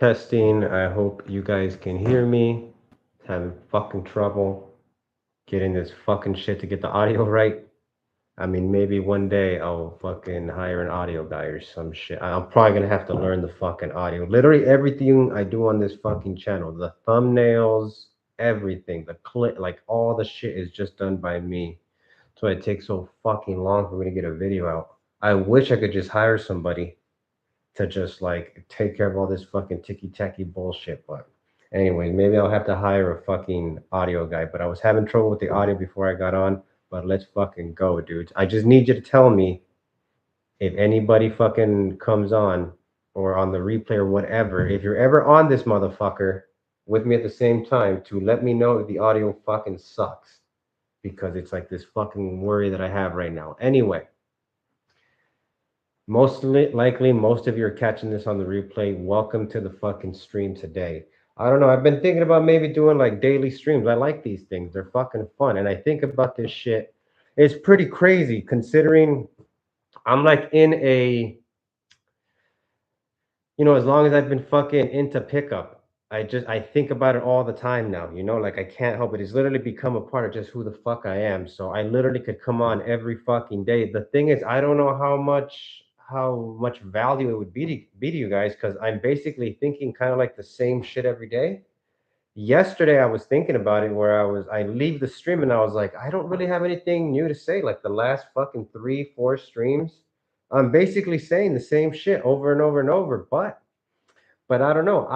Testing. I hope you guys can hear me. Having fucking trouble getting this fucking shit to get the audio right. I mean, maybe one day I'll fucking hire an audio guy or some shit. I'm probably gonna have to learn the fucking audio. Literally everything I do on this fucking channel, the thumbnails, everything, the clip, like all the shit is just done by me. So it takes so fucking long for me to get a video out. I wish I could just hire somebody to just like take care of all this fucking ticky tacky bullshit. But anyway, maybe I'll have to hire a fucking audio guy. But I was having trouble with the audio before I got on. But let's fucking go, dudes. I just need you to tell me if anybody fucking comes on or on the replay or whatever. If you're ever on this motherfucker with me at the same time, to let me know if the audio fucking sucks because it's like this fucking worry that I have right now. Anyway, most likely, most of you are catching this on the replay. Welcome to the fucking stream today. I don't know. I've been thinking about maybe doing like daily streams. I like these things. They're fucking fun. And I think about this shit. It's pretty crazy considering I'm like in a, as long as I've been fucking into pickup, I think about it all the time now. Like I can't help it. It's literally become a part of just who the fuck I am. So I literally could come on every fucking day. The thing is, I don't know how much value it would be to you guys because I'm basically thinking kind of like the same shit every day. Yesterday I was thinking about it where I leave the stream and I was like, I don't really have anything new to say. Like the last fucking 3 4 streams, I'm basically saying the same shit over and over and over. But I don't know.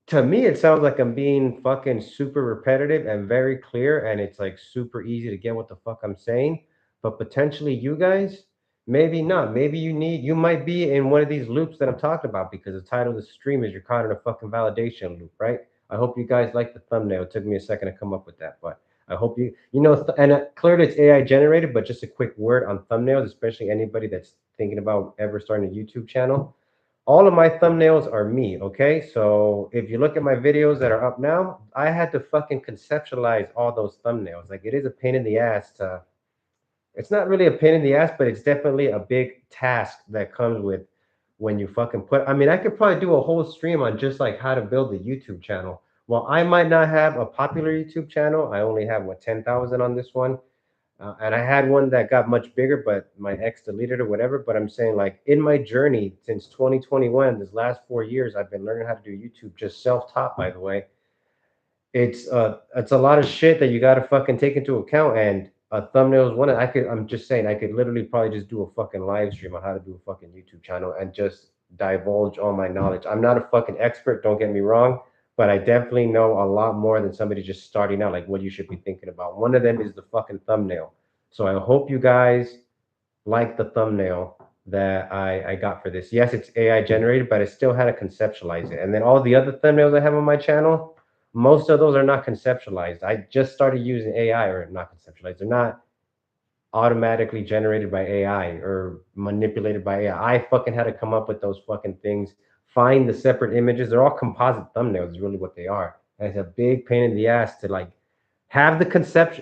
To me it sounds like I'm being fucking super repetitive and very clear and it's like super easy to get what the fuck I'm saying. But potentially you guys, maybe not. Maybe you might be in one of these loops that I'm talking about because the title of the stream is you're caught in a fucking validation loop, right? I hope you guys like the thumbnail. It took me a second to come up with that, but I hope clearly it's AI generated, but just a quick word on thumbnails, especially anybody that's thinking about ever starting a YouTube channel. All of my thumbnails are me, okay? So if you look at my videos that are up now, I had to fucking conceptualize all those thumbnails. Like it is a pain in the ass to, it's not really a pain in the ass, but it's definitely a big task that comes with when you fucking put, I mean, I could probably do a whole stream on just like how to build a YouTube channel. Well, I might not have a popular YouTube channel. I only have what 10,000 on this one. And I had one that got much bigger, but my ex deleted or whatever. But I'm saying, like, in my journey since 2021, this last 4 years, I've been learning how to do YouTube, just self-taught, by the way. It's a lot of shit that you got to fucking take into account. And a thumbnail is one. I'm just saying, I could literally probably just do a fucking live stream on how to do a fucking YouTube channel and just divulge all my knowledge. I'm not a fucking expert, don't get me wrong, but I definitely know a lot more than somebody just starting out, like what you should be thinking about. One of them is the fucking thumbnail. So I hope you guys like the thumbnail that I got for this. Yes, it's AI generated, but I still had to conceptualize it. And then all the other thumbnails I have on my channel, most of those are not conceptualized. I just started using AI, or not conceptualized. They're not automatically generated by AI or manipulated by AI. I fucking had to come up with those fucking things, find the separate images. They're all composite thumbnails, is really what they are. And it's a big pain in the ass to like have the concept.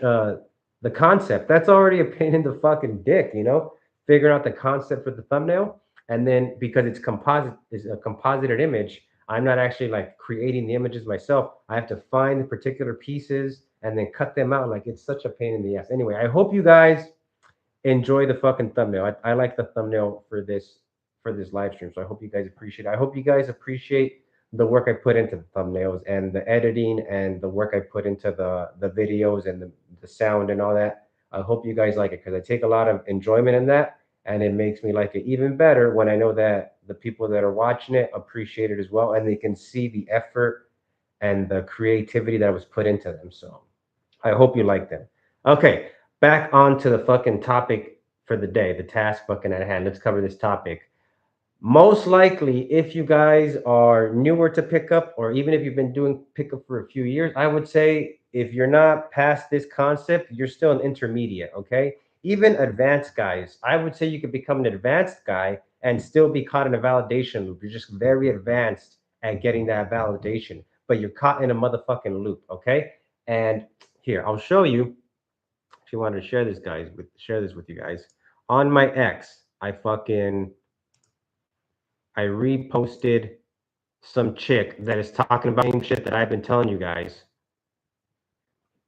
That's already a pain in the fucking dick. Figuring out the concept for the thumbnail. And then because it's a composited image, I'm not actually like creating the images myself. I have to find the particular pieces and then cut them out. Like it's such a pain in the ass. Anyway, I hope you guys enjoy the fucking thumbnail. I like the thumbnail for this live stream. So I hope you guys appreciate it. I hope you guys appreciate the work I put into the thumbnails and the editing and the work I put into the videos and the sound and all that. I hope you guys like it because I take a lot of enjoyment in that and it makes me like it even better when I know that the people that are watching it appreciate it as well and they can see the effort and the creativity that was put into them. So I hope you like them. Okay, back on to the fucking topic for the day, the task fucking at hand. Let's cover this topic. Most likely, if you guys are newer to pickup, or even if you've been doing pickup for a few years, I would say if you're not past this concept, you're still an intermediate, okay? Even advanced guys, I would say you could become an advanced guy and still be caught in a validation loop. You're just very advanced at getting that validation, but you're caught in a motherfucking loop, okay? And here, I'll show you if you wanted to share this with you guys. On my X, I reposted some chick that is talking about the same shit that I've been telling you guys.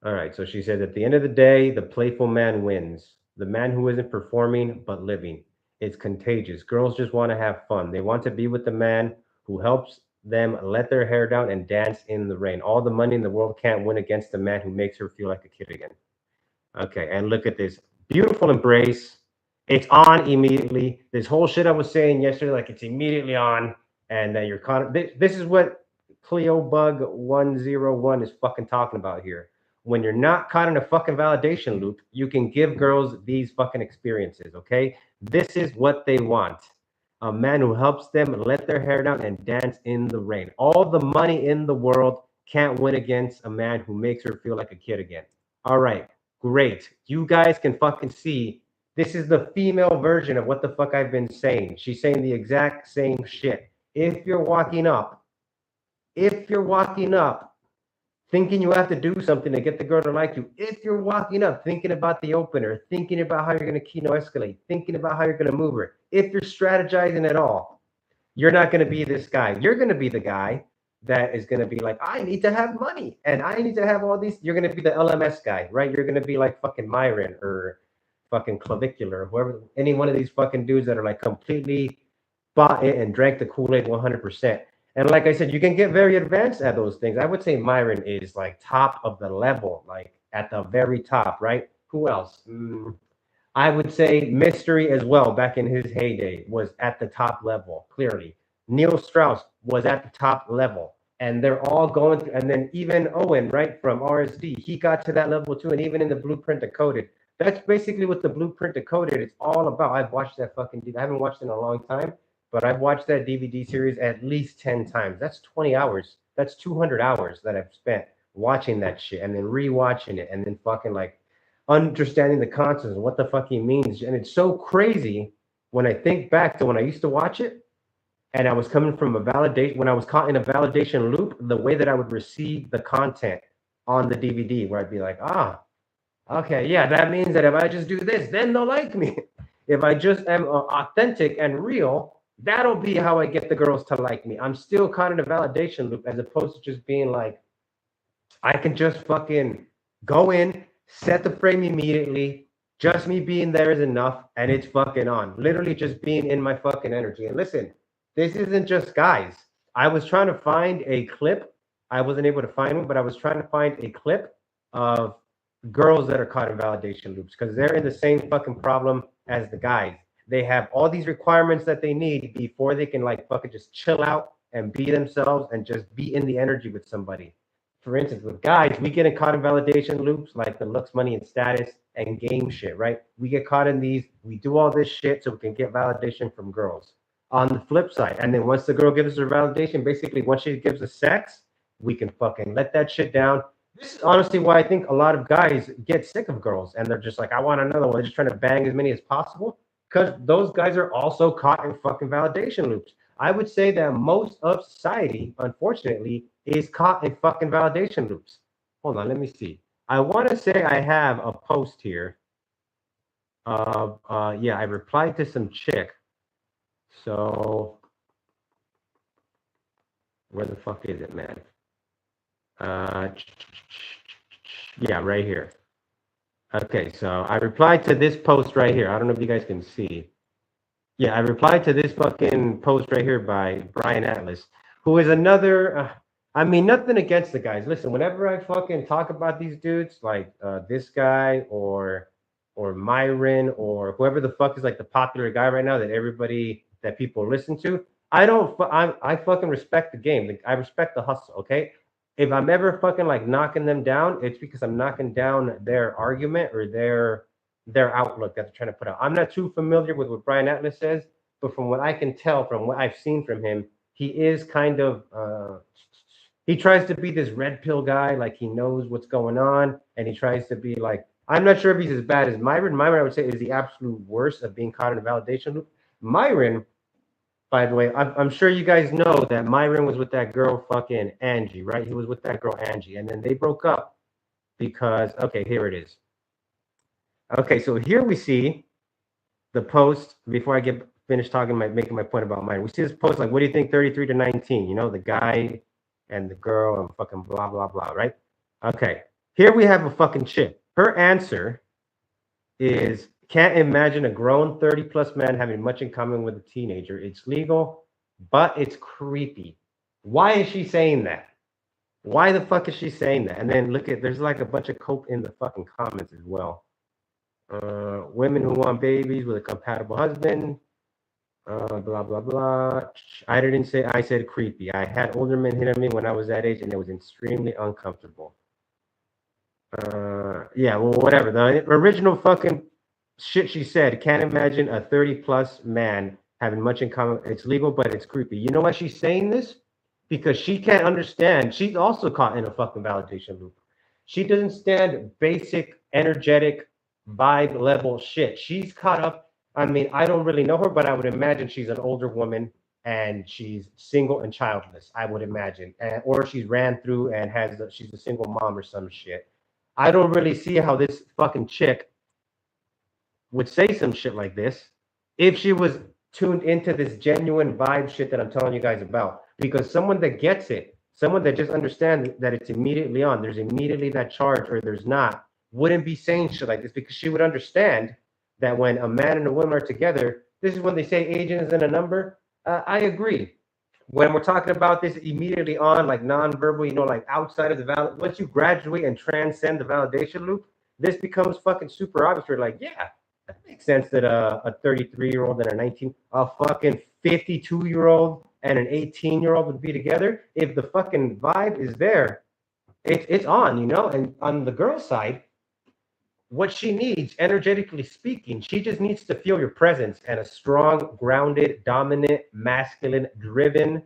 All right, so she said, at the end of the day, the playful man wins. The man who isn't performing but living. It's contagious. Girls just want to have fun. They want to be with the man who helps them let their hair down and dance in the rain. All the money in the world can't win against the man who makes her feel like a kid again. Okay, and look at this beautiful embrace. It's on immediately. This whole shit I was saying yesterday, like it's immediately on, and you're caught. This is what Cleo Bug 101 is fucking talking about here. When you're not caught in a fucking validation loop, you can give girls these fucking experiences. Okay, this is what they want. A man who helps them let their hair down and dance in the rain. All the money in the world can't win against a man who makes her feel like a kid again. All right. Great. You guys can fucking see this is the female version of what the fuck I've been saying. She's saying the exact same shit. If you're walking up thinking you have to do something to get the girl to like you, if you're walking up thinking about the opener, thinking about how you're going to kino escalate, thinking about how you're going to move her, if you're strategizing at all, you're not going to be this guy. You're going to be the guy that is going to be like, I need to have money and I need to have all these. You're going to be the LMS guy, right? You're going to be like fucking Myron or fucking Clavicular, whoever, any one of these fucking dudes that are like completely bought it and drank the Kool-Aid 100%. And like I said, you can get very advanced at those things. I would say Myron is like top of the level, like at the very top, right? Who else? I would say Mystery as well, back in his heyday, was at the top level, clearly. Neil Strauss was at the top level. And they're all going through, and then even Owen, right, from RSD, he got to that level too. And even in the Blueprint Decoded, that's basically what the Blueprint Decoded is all about. I've watched that fucking, I haven't watched it in a long time, but I've watched that DVD series at least 10 times. That's 20 hours. That's 200 hours that I've spent watching that shit and then rewatching it and then fucking like understanding the concepts and what the fuck he means. And it's so crazy when I think back to when I used to watch it and I was coming from a validation, when I was caught in a validation loop, the way that I would receive the content on the DVD, where I'd be like, okay, yeah, that means that if I just do this, then they'll like me. If I just am authentic and real, that'll be how I get the girls to like me. I'm still caught in a validation loop as opposed to just being like, I can just fucking go in, set the frame immediately. Just me being there is enough, and it's fucking on. Literally just being in my fucking energy. And listen, this isn't just guys. I was trying to find a clip. I wasn't able to find one, but I was trying to find a clip of girls that are caught in validation loops because they're in the same fucking problem as the guys. They have all these requirements that they need before they can like fucking just chill out and be themselves and just be in the energy with somebody. For instance, with guys, we get caught in validation loops like the looks, money, and status and game shit, right? We get caught in these, we do all this shit so we can get validation from girls. On the flip side, and then once the girl gives us her validation, basically once she gives us sex, we can fucking let that shit down. This is honestly why I think a lot of guys get sick of girls and they're just like, I want another one. They're just trying to bang as many as possible because those guys are also caught in fucking validation loops. I would say that most of society, unfortunately, is caught in fucking validation loops. Hold on, let me see. I want to say I have a post here. Yeah, I replied to some chick. So where the fuck is it, man? Yeah, right here. Okay, so I replied to this post right here. I don't know if you guys can see. Yeah, I replied to this fucking post right here by Brian Atlas, who is another. I mean, nothing against the guys. Listen, whenever I fucking talk about these dudes, like this guy or Myron or whoever the fuck is like the popular guy right now that people listen to, I fucking respect the game. I respect the hustle. Okay, if I'm ever fucking like knocking them down, it's because I'm knocking down their argument or their outlook that they're trying to put out. I'm not too familiar with what Brian Atlas says, but from what I can tell, from what I've seen from him, he is kind of he tries to be this red pill guy, like he knows what's going on, and he tries to be like, I'm not sure if he's as bad as Myron. Myron, I would say, is the absolute worst of being caught in a validation loop. Myron, by the way, I'm sure you guys know that Myron was with that girl fucking Angie, right? He was with that girl Angie, and then they broke up because, okay, here it is. Okay, so here we see the post before I get finish talking, making my point about mine. We see this post like, what do you think 33 to 19? You know, the guy and the girl and fucking blah, blah, blah, right? Okay. Here we have a fucking chick. Her answer is, can't imagine a grown 30 plus man having much in common with a teenager. It's legal, but it's creepy. Why is she saying that? Why the fuck is she saying that? And then look at, there's like a bunch of cope in the fucking comments as well. Women who want babies with a compatible husband, blah, blah, blah. I didn't say, I said creepy. I had older men hit on me when I was that age and it was extremely uncomfortable. Yeah, well, whatever. The original fucking shit she said, can't imagine a 30 plus man having much in common. It's legal, but it's creepy. You know why she's saying this? Because she can't understand. She's also caught in a fucking validation loop. She doesn't stand basic, energetic, vibe level shit. She's caught up. I mean, I don't really know her, but I would imagine she's an older woman and she's single and childless, I would imagine. Or she's ran through and she's a single mom or some shit. I don't really see how this fucking chick would say some shit like this if she was tuned into this genuine vibe shit that I'm telling you guys about. Because someone that gets it, someone that just understands that it's immediately on, there's immediately that charge or there's not, wouldn't be saying shit like this, because she would understand that when a man and a woman are together, this is when they say age isn't a number. I agree. When we're talking about this immediately on, like nonverbal, you know, like outside of the once you graduate and transcend the validation loop, this becomes fucking super obvious. You're like, yeah, that makes sense that a 33-year-old and a fucking 52-year-old and an 18-year-old would be together. If the fucking vibe is there, it's on, you know. And on the girl side, what she needs, energetically speaking, she just needs to feel your presence and a strong, grounded, dominant, masculine, driven,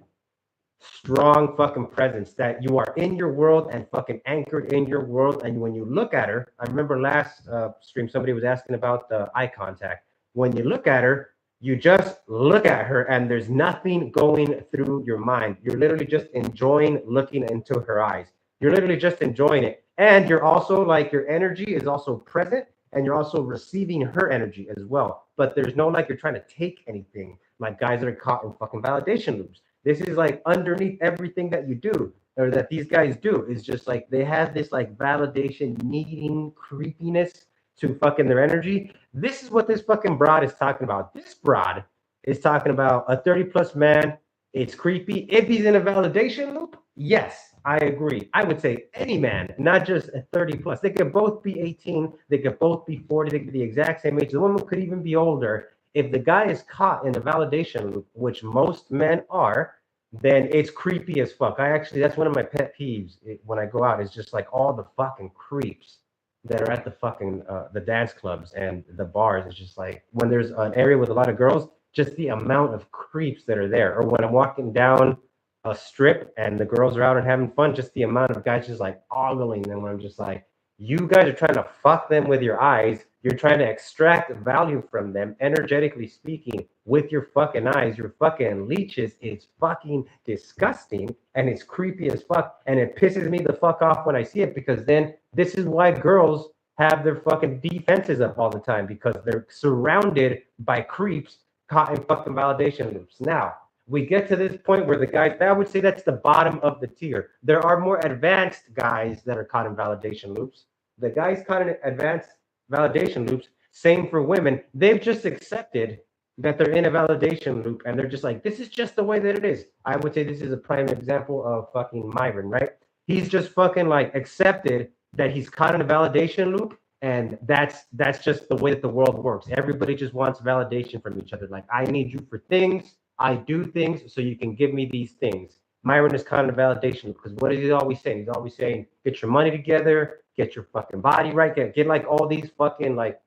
strong fucking presence, that you are in your world and fucking anchored in your world. And when you look at her, I remember last stream, somebody was asking about the eye contact. When you look at her, you just look at her and there's nothing going through your mind. You're literally just enjoying looking into her eyes. You're literally just enjoying it. And you're also like, your energy is also present and you're also receiving her energy as well. But there's no like you're trying to take anything, like guys that are caught in fucking validation loops. This is like underneath everything that you do or that these guys do is just like they have this like validation needing creepiness to fucking their energy. This is what this fucking broad is talking about. This broad is talking about a 30 plus man. It's creepy. If he's in a validation loop, yes, I agree. I would say any man, not just a 30 plus. They could both be 18. They could both be 40. They could be the exact same age. The woman could even be older. If the guy is caught in a validation loop, which most men are, then it's creepy as fuck. That's one of my pet peeves when I go out. It's just like all the fucking creeps that are at the fucking the dance clubs and the bars. It's just like when there's an area with a lot of girls, just the amount of creeps that are there. Or when I'm walking down a strip and the girls are out and having fun, just the amount of guys just like ogling them. When I'm just like, you guys are trying to fuck them with your eyes. You're trying to extract value from them, energetically speaking, with your fucking eyes. Your fucking leeches. It's fucking disgusting and it's creepy as fuck. And it pisses me the fuck off when I see it, because then this is why girls have their fucking defenses up all the time, because they're surrounded by creeps caught in fucking validation loops. Now, we get to this point where the guys, I would say that's the bottom of the tier. There are more advanced guys that are caught in validation loops. The guys caught in advanced validation loops, same for women. They've just accepted that they're in a validation loop and they're just like, this is just the way that it is. I would say this is a prime example of fucking Myron, right? He's just fucking like accepted that he's caught in a validation loop, and that's just the way that the world works. Everybody just wants validation from each other. Like, I need you for things. I do things so you can give me these things. Myron is kind of validation because what is he always saying? He's always saying, get your money together, get your fucking body right, get like all these fucking, like,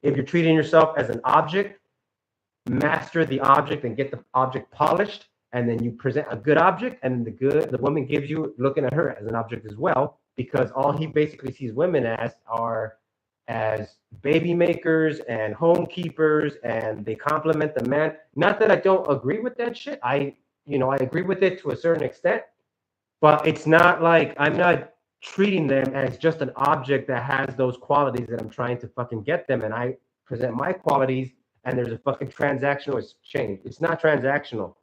if you're treating yourself as an object, master the object and get the object polished, and then you present a good object, and the woman gives you, looking at her as an object as well, because all he basically sees women as baby makers and home keepers, and they compliment the man. Not that I don't agree with that shit. I agree with it to a certain extent, but it's not like I'm not treating them as just an object that has those qualities that I'm trying to fucking get them. And I present my qualities and there's a fucking transactional exchange. It's not transactional.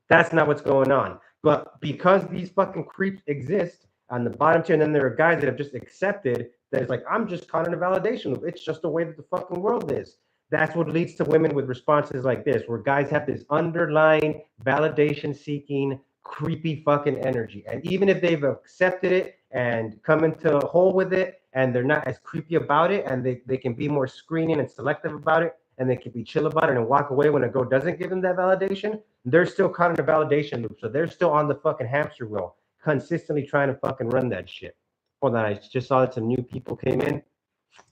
That's not what's going on. But because these fucking creeps exist on the bottom tier, and then there are guys that have just accepted that it's like, I'm just caught in a validation loop. It's just the way that the fucking world is. That's what leads to women with responses like this, where guys have this underlying validation seeking, creepy fucking energy. And even if they've accepted it and come into a hole with it, and they're not as creepy about it, and they can be more screening and selective about it, and they can be chill about it and walk away when a girl doesn't give them that validation, they're still caught in a validation loop. So they're still on the fucking hamster wheel, consistently trying to fucking run that shit. Hold on, I just saw that some new people came in.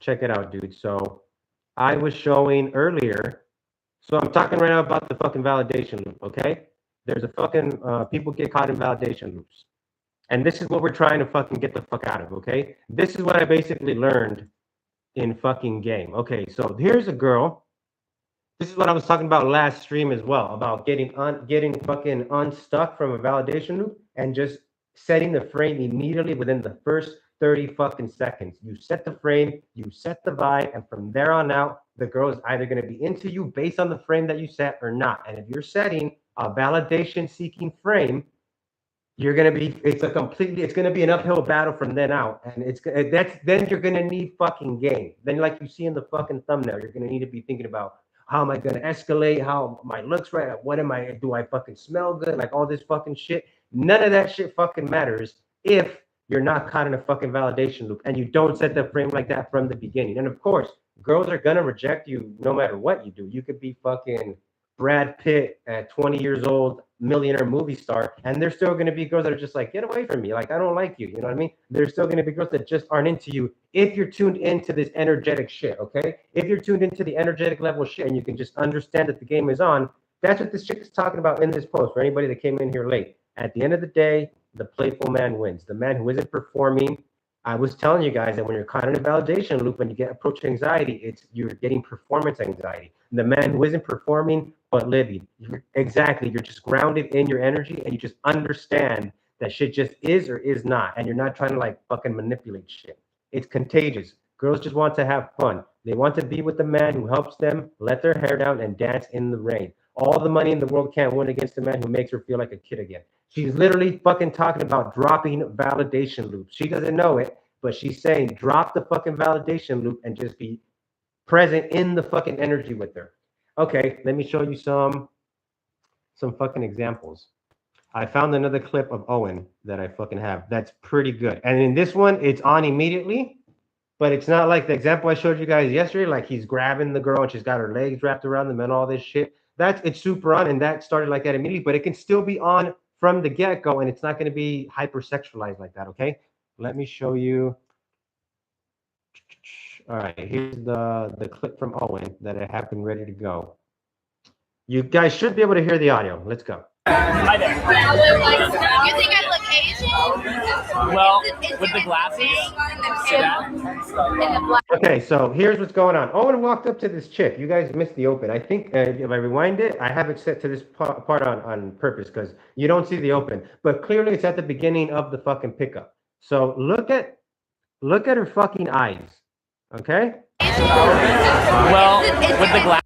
Check it out, dude. So I was showing earlier. So I'm talking right now about the fucking validation loop, okay? There's a fucking, people get caught in validation loops. And this is what we're trying to fucking get the fuck out of, okay? This is what I basically learned in fucking game. Okay, so here's a girl. This is what I was talking about last stream as well, about getting fucking unstuck from a validation loop and just setting the frame immediately within the first 30 fucking seconds. You set the frame, you set the vibe, and from there on out, the girl is either going to be into you based on the frame that you set or not. And if you're setting a validation seeking frame, you're going to be, it's going to be an uphill battle from then out. And then you're going to need fucking game. Then, like you see in the fucking thumbnail, you're going to need to be thinking about, how am I going to escalate? How my looks right? Do I fucking smell good? Like all this fucking shit. None of that shit fucking matters if you're not caught in a fucking validation loop and you don't set the frame like that from the beginning. And of course, girls are going to reject you no matter what you do. You could be fucking Brad Pitt at 20 years old, millionaire movie star, and there's still going to be girls that are just like, get away from me, like I don't like you, you know what I mean? There's still going to be girls that just aren't into you if you're tuned into this energetic shit, okay? If you're tuned into the energetic level shit and you can just understand that the game is on, that's what this chick is talking about in this post for anybody that came in here late. At the end of the day, the playful man wins. The man who isn't performing. I was telling you guys that when you're caught in a validation loop, when you get approach anxiety, you're getting performance anxiety. And the man who isn't performing but living, you're just grounded in your energy and you just understand that shit just is or is not, and you're not trying to like fucking manipulate shit. It's contagious. Girls just want to have fun. They want to be with the man who helps them let their hair down and dance in the rain. All the money in the world can't win against the man who makes her feel like a kid again. She's literally fucking talking about dropping validation loops. She doesn't know it, but she's saying drop the fucking validation loop and just be present in the fucking energy with her. Okay, let me show you some fucking examples. I found another clip of Owen that I fucking have. That's pretty good. And in this one, it's on immediately, but it's not like the example I showed you guys yesterday, like he's grabbing the girl and she's got her legs wrapped around them and all this shit. It's super on, and that started like that immediately, but it can still be on from the get-go, and it's not going to be hypersexualized like that, okay? Let me show you. All right, here's the clip from Owen that I have been ready to go. You guys should be able to hear the audio. Let's go. Hi there. You think I look Asian? Well, with the glasses, yeah. Okay, so here's what's going on. Owen walked up to this chick. You guys missed the open. I think if I rewind it, I have it set to this part on purpose because you don't see the open. But clearly, it's at the beginning of the fucking pickup. So look at her fucking eyes. Okay. Well, with the glasses.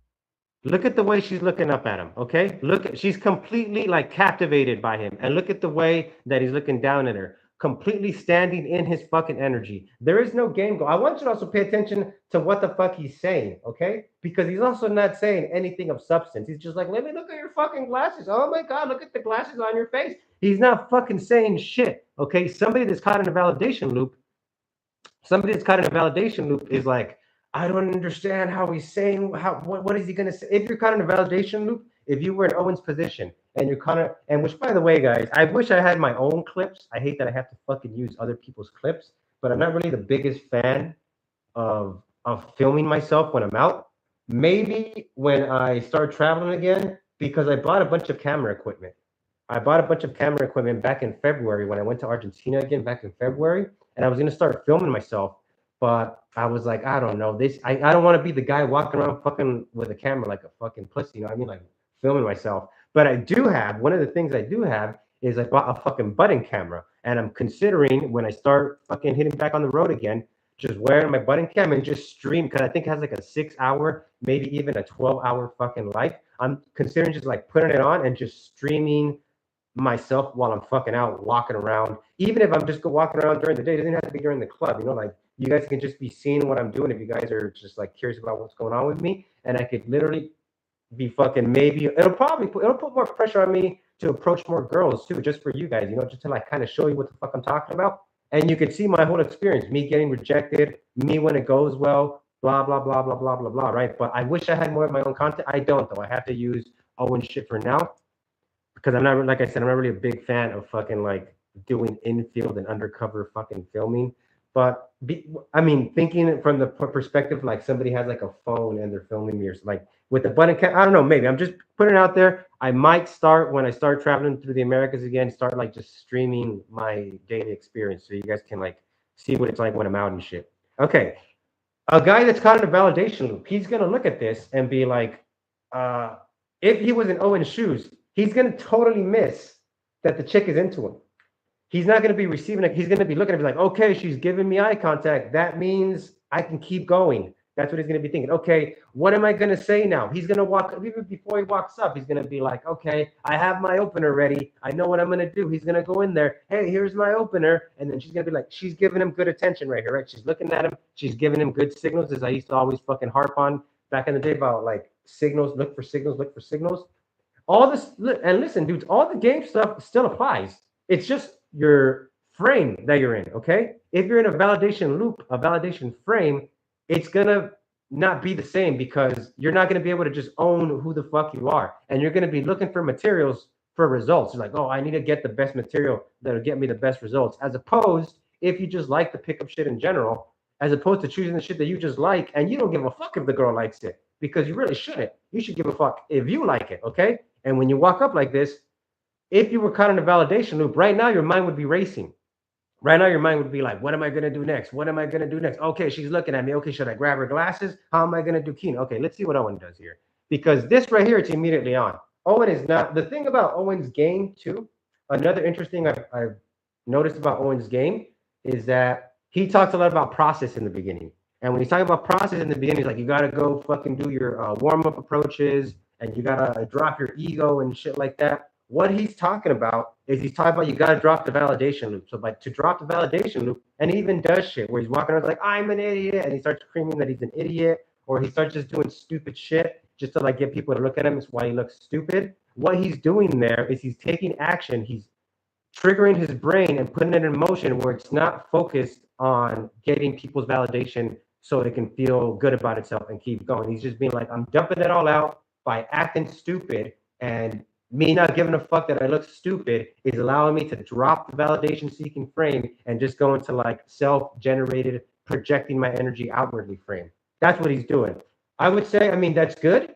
Look at the way she's looking up at him, okay? She's completely like captivated by him. And look at the way that he's looking down at her, completely standing in his fucking energy. There is no game goal. I want you to also pay attention to what the fuck he's saying, okay? Because he's also not saying anything of substance. He's just like, let me look at your fucking glasses. Oh my God, look at the glasses on your face. He's not fucking saying shit, okay? Somebody that's caught in a validation loop is like, I don't understand how he's saying, what is he going to say? If you're caught in a validation loop, if you were in Owen's position and you're kind of, and which by the way, guys, I wish I had my own clips. I hate that I have to fucking use other people's clips, but I'm not really the biggest fan of filming myself when I'm out. Maybe when I start traveling again, because I bought a bunch of camera equipment. I bought a bunch of camera equipment back in February when I went to Argentina again back in February, and I was going to start filming myself. But I was like, I don't know this. I don't want to be the guy walking around fucking with a camera like a fucking pussy. You know what I mean? Like filming myself. But I do have, one of the things I do have is I bought a fucking button camera. And I'm considering when I start fucking hitting back on the road again, just wearing my button cam and just stream, because I think it has like a 6 hour, maybe even a 12-hour fucking life. I'm considering just like putting it on and just streaming myself while I'm fucking out walking around. Even if I'm just walking around during the day, it doesn't have to be during the club. You know, like you guys can just be seeing what I'm doing if you guys are just like curious about what's going on with me, and I could literally be fucking, maybe it'll put more pressure on me to approach more girls too, just for you guys, you know, just to like kind of show you what the fuck I'm talking about. And you can see my whole experience, me getting rejected, me when it goes well, blah blah blah blah blah blah blah, right? But I wish I had more of my own content. I don't though. I have to use Owen shit for now, because I'm not, like I said, I'm not really a big fan of fucking like doing infield and undercover fucking filming. But I mean, thinking it from the perspective like somebody has like a phone and they're filming me, or like with the button cam. I don't know. Maybe I'm just putting it out there. I might start, when I start traveling through the Americas again, start like just streaming my daily experience so you guys can like see what it's like when I'm out and shit. Okay, a guy that's caught in a validation loop, he's gonna look at this and be like, if he was in Owen's shoes, he's gonna totally miss that the chick is into him. He's not gonna be receiving it. He's gonna be looking at me like, okay, she's giving me eye contact. That means I can keep going. That's what he's gonna be thinking. Okay, what am I gonna say now? He's gonna walk, even before he walks up, he's gonna be like, okay, I have my opener ready. I know what I'm gonna do. He's gonna go in there. Hey, here's my opener. And then she's gonna be like, she's giving him good attention right here, right? She's looking at him. She's giving him good signals, as I used to always fucking harp on back in the day about like signals, look for signals, look for signals. All this, and listen, dudes, all the game stuff still applies. It's just your frame that you're in, okay? If you're in a validation loop, a validation frame, it's gonna not be the same, because you're not gonna be able to just own who the fuck you are. And you're gonna be looking for materials for results. You're like, oh, I need to get the best material that'll get me the best results. As opposed, if you just like the pickup shit in general, as opposed to choosing the shit that you just like, and you don't give a fuck if the girl likes it, because you really shouldn't. You should give a fuck if you like it, okay? And when you walk up like this, if you were caught in a validation loop, right now your mind would be racing. Right now your mind would be like, what am I going to do next? What am I going to do next? Okay, she's looking at me. Okay, should I grab her glasses? How am I going to do Keen? Okay, let's see what Owen does here. Because this right here, it's immediately on. Owen is not, the thing about Owen's game too, another interesting I've noticed about Owen's game is that he talks a lot about process in the beginning. And when he's talking about process in the beginning, he's like, you got to go fucking do your warm-up approaches, and you got to drop your ego and shit like that. What he's talking about is he's talking about you got to drop the validation loop. So like to drop the validation loop, and he even does shit where he's walking around like, I'm an idiot, and he starts screaming that he's an idiot, or he starts just doing stupid shit just to like get people to look at him. It's why he looks stupid. What he's doing there is he's taking action. He's triggering his brain and putting it in motion where it's not focused on getting people's validation so it can feel good about itself and keep going. He's just being like, I'm dumping it all out by acting stupid, and me not giving a fuck that I look stupid is allowing me to drop the validation seeking frame and just go into like self-generated projecting my energy outwardly frame. That's what he's doing. I would say, I mean, that's good.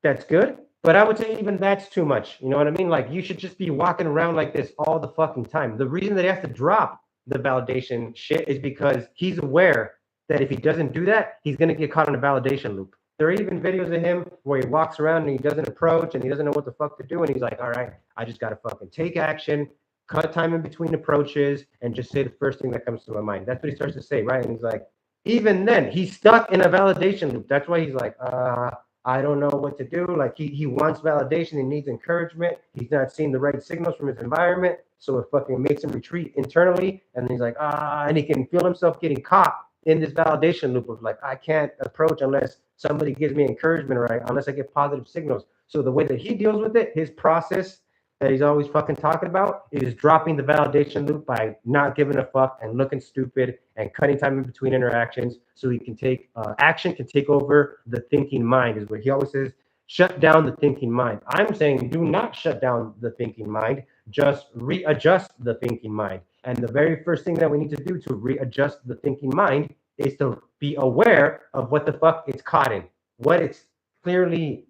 That's good. But I would say even that's too much. You know what I mean? Like you should just be walking around like this all the fucking time. The reason that he has to drop the validation shit is because he's aware that if he doesn't do that, he's going to get caught in a validation loop. There are even videos of him where he walks around and he doesn't approach and he doesn't know what the fuck to do. And he's like, all right, I just got to fucking take action, cut time in between approaches, and just say the first thing that comes to my mind. That's what he starts to say, right? And he's like, even then, he's stuck in a validation loop. That's why he's like, I don't know what to do. Like he wants validation. He needs encouragement. He's not seeing the right signals from his environment. So it fucking makes him retreat internally. And he's like, and he can feel himself getting caught in this validation loop of like, I can't approach unless somebody gives me encouragement, right? Unless I get positive signals. So the way that he deals with it, his process that he's always fucking talking about is dropping the validation loop by not giving a fuck and looking stupid and cutting time in between interactions so he can take action, can take over the thinking mind, is what he always says. Shut down the thinking mind. I'm saying do not shut down the thinking mind, just readjust the thinking mind. And the very first thing that we need to do to readjust the thinking mind is to be aware of what the fuck it's caught in, what it's clearly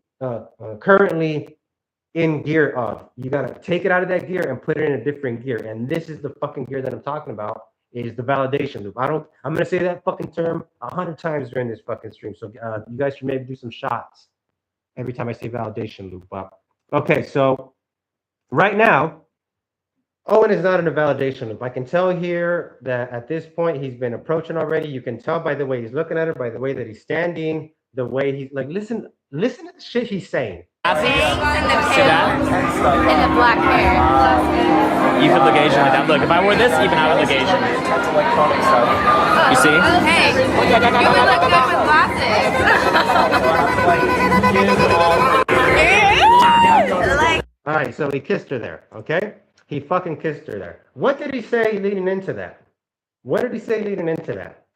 currently in gear of. You got to take it out of that gear and put it in a different gear. And this is the fucking gear that I'm talking about, is the validation loop. I'm going to say that fucking term 100 times during this fucking stream. So you guys should maybe do some shots every time I say validation loop. But okay, so right now, Owen is not in a validation loop. I can tell here that at this point he's been approaching already. You can tell by the way he's looking at her, by the way that he's standing, the way he's like, listen to the shit he's saying. Classy? And the See that? and the black hair. You could look Asian like that. Look, if I wore this, even I would look Asian. You see? Hey, you would look good with glasses. Like, All right, so he kissed her there, okay? He fucking kissed her there. What did he say leading into that? What did he say leading into that?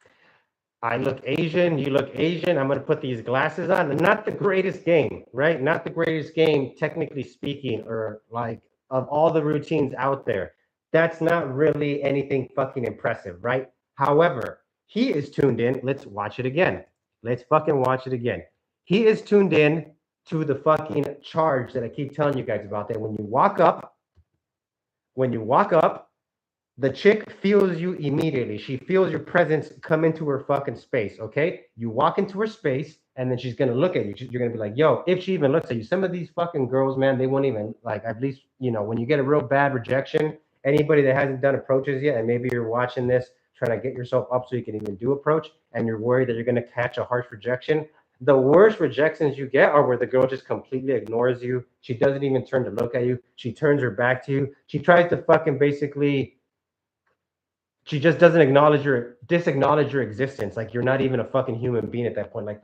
I look Asian, you look Asian, I'm gonna put these glasses on. Not the greatest game, right? Not the greatest game, technically speaking, or like of all the routines out there. That's not really anything fucking impressive, right? However, he is tuned in. Let's watch it again. Let's fucking watch it again. He is tuned in to the fucking charge that I keep telling you guys about, that when you walk up, the chick feels you immediately. She feels your presence come into her fucking space, okay? You walk into her space, and then she's gonna look at you. You're gonna be like, yo, if she even looks at you. Some of these fucking girls, man, they won't even, like, at least, you know, when you get a real bad rejection, anybody that hasn't done approaches yet, and maybe you're watching this, trying to get yourself up so you can even do approach, and you're worried that you're gonna catch a harsh rejection, the worst rejections you get are where the girl just completely ignores you. She doesn't even turn to look at you. She turns her back to you. She tries to fucking basically, she just doesn't disacknowledge your existence. Like you're not even a fucking human being at that point. Like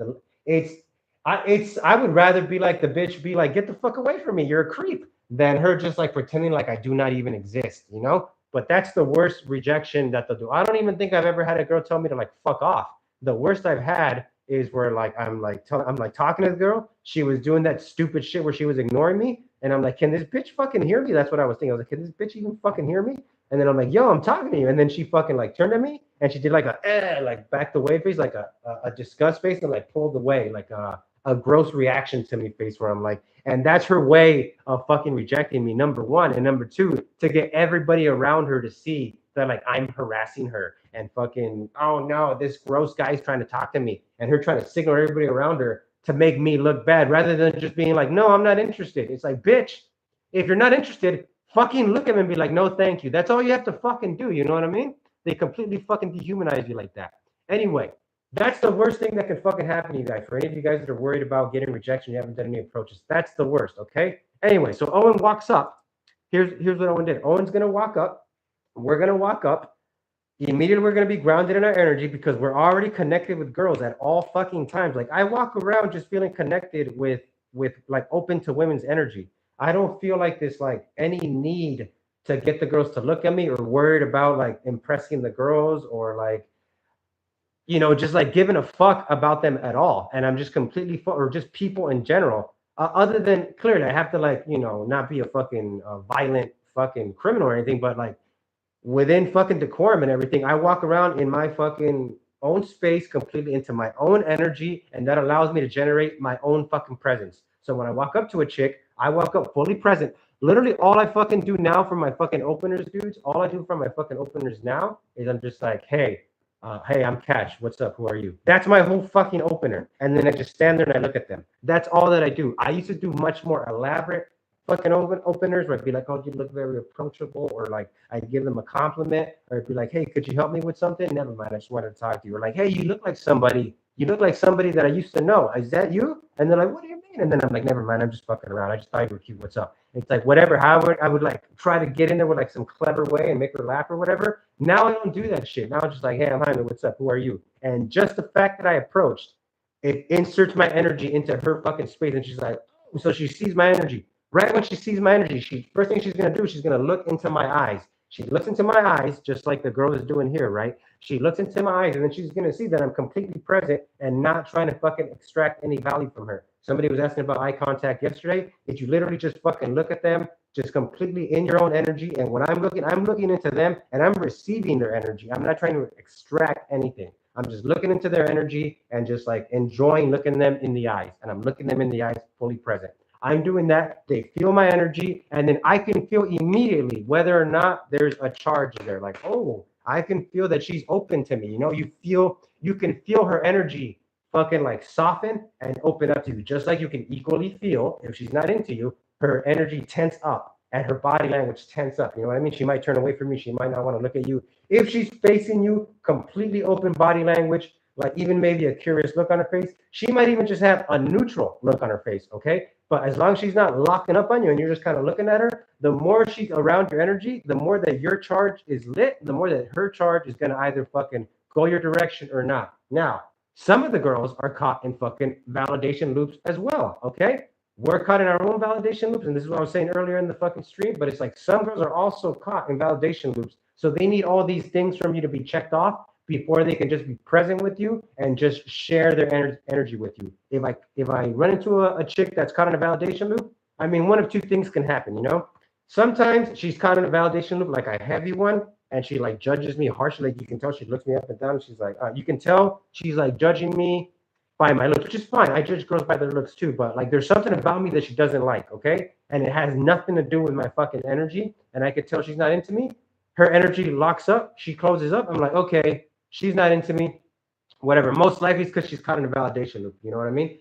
I would rather be like the bitch, be like, get the fuck away from me, you're a creep, than her just like pretending like I do not even exist, you know? But that's the worst rejection that they'll do. I don't even think I've ever had a girl tell me to like fuck off. The worst I've had is where like I'm talking to the girl. She was doing that stupid shit where she was ignoring me, and I'm like, can this bitch fucking hear me? That's what I was thinking. I was like, can this bitch even fucking hear me? And then I'm like, yo, I'm talking to you. And then she fucking like turned at me, and she did like like backed away face, like a disgust face, and like pulled away, like a gross reaction to me face, where I'm like, and that's her way of fucking rejecting me, number one. And number two, to get everybody around her to see that like I'm harassing her and fucking, oh no, this gross guy's trying to talk to me, and her trying to signal everybody around her to make me look bad rather than just being like, no, I'm not interested. It's like, bitch, if you're not interested, fucking look at him and be like, no, thank you. That's all you have to fucking do. You know what I mean? They completely fucking dehumanize you like that. Anyway, that's the worst thing that can fucking happen to you guys. For any of you guys that are worried about getting rejection, you haven't done any approaches. That's the worst, okay? Anyway, so Owen walks up. Here's what Owen did. Owen's gonna walk up. We're gonna walk up. Immediately we're gonna be grounded in our energy because we're already connected with girls at all fucking times. Like I walk around just feeling connected with like open to women's energy. I don't feel like this like any need to get the girls to look at me or worried about like impressing the girls or like, you know, just like giving a fuck about them at all. And I'm just completely or just people in general. Other than clearly, I have to like, you know, not be a fucking violent fucking criminal or anything, but like within fucking decorum and everything, I walk around in my fucking own space, completely into my own energy, and that allows me to generate my own fucking presence. So when I walk up to a chick, I walk up fully present. Literally, all I fucking do now for my fucking openers, dudes, all I do for my fucking openers now is I'm just like, hey, I'm Catch. What's up? Who are you? That's my whole fucking opener. And then I just stand there and I look at them. That's all that I do. I used to do much more elaborate fucking openers where I'd be like, oh, you look very approachable, or like I'd give them a compliment, or I'd be like, hey, could you help me with something? Never mind, I just wanted to talk to you. Or like, hey, you look like somebody that I used to know. Is that you? And they're like, what do you mean? And then I'm like, never mind, I'm just fucking around. I just thought you were cute. What's up? It's like whatever. However, I would like try to get in there with like some clever way and make her laugh or whatever. Now I don't do that shit. Now I'm just like, hey, I'm Jaime. What's up? Who are you? And just the fact that I approached, it inserts my energy into her fucking space, and she's like, oh, so she sees my energy. Right when she sees my energy, first thing she's gonna do, she's gonna look into my eyes. She looks into my eyes, just like the girl is doing here, right? She looks into my eyes, and then she's gonna see that I'm completely present and not trying to fucking extract any value from her. Somebody was asking about eye contact yesterday. If you literally just fucking look at them, just completely in your own energy. And when I'm looking into them and I'm receiving their energy. I'm not trying to extract anything. I'm just looking into their energy and just like enjoying looking them in the eyes. And I'm looking them in the eyes fully present. I'm doing that. They feel my energy, and then I can feel immediately whether or not there's a charge there. Like, oh, I can feel that she's open to me. You know, you can feel her energy fucking like soften and open up to you, just like you can equally feel if she's not into you, her energy tense up. and her body language tense up. You know what I mean? She might turn away from you. She might not want to look at you. If she's facing you, completely open body language, like even maybe a curious look on her face, she might even just have a neutral look on her face, okay? But as long as she's not locking up on you and you're just kind of looking at her, the more she's around your energy, the more that your charge is lit, the more that her charge is going to either fucking go your direction or not. Now, some of the girls are caught in fucking validation loops as well, okay? We're caught in our own validation loops, and this is what I was saying earlier in the fucking stream, but it's like some girls are also caught in validation loops. So they need all these things from you to be checked off before they can just be present with you and just share their energy with you. If I run into a chick that's caught in a validation loop, I mean, one of two things can happen, you know? Sometimes she's caught in a validation loop, like a heavy one, and she like judges me harshly. Like you can tell she looks me up and down. And she's like, you can tell she's like judging me by my looks, which is fine. I judge girls by their looks too, but like there's something about me that she doesn't like, okay? And it has nothing to do with my fucking energy. And I could tell she's not into me. Her energy locks up. She closes up. I'm like, okay, she's not into me. Whatever. Most likely it's because she's caught in a validation loop. You know what I mean?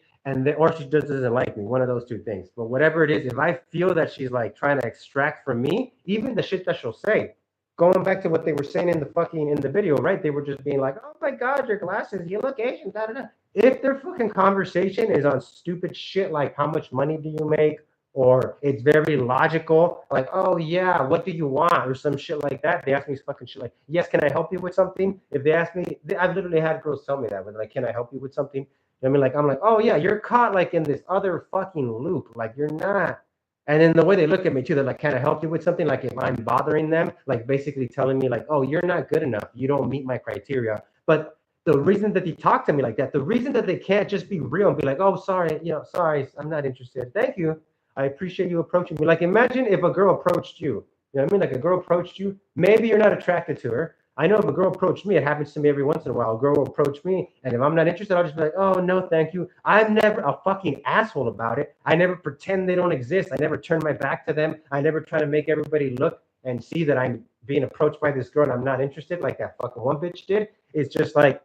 Or she just doesn't like me. One of those two things. But whatever it is, if I feel that she's like trying to extract from me, even the shit that she'll say, going back to what they were saying in the video, right? They were just being like, oh my God, your glasses, you look Asian, da da da. If their fucking conversation is on stupid shit like how much money do you make, or it's very logical, like, oh yeah, what do you want, or some shit like that. They ask me fucking shit like, yes, can I help you with something? If they ask me, I've literally had girls tell me that, like, can I help you with something? I mean, like, I'm like, oh yeah, you're caught like in this other fucking loop, like you're not. And then the way they look at me too, they're like, can I help you with something? Like if I'm bothering them, like basically telling me like, oh, you're not good enough, you don't meet my criteria. But the reason that they talk to me like that, the reason that they can't just be real and be like, oh, sorry, sorry, I'm not interested. Thank you. I appreciate you approaching me. Like imagine if a girl approached you. You know what I mean? Like a girl approached you. Maybe you're not attracted to her. I know if a girl approached me, it happens to me every once in a while. A girl will approach me, and if I'm not interested, I'll just be like, oh, no, thank you. I'm never a fucking asshole about it. I never pretend they don't exist. I never turn my back to them. I never try to make everybody look and see that I'm being approached by this girl and I'm not interested like that fucking one bitch did. It's just like,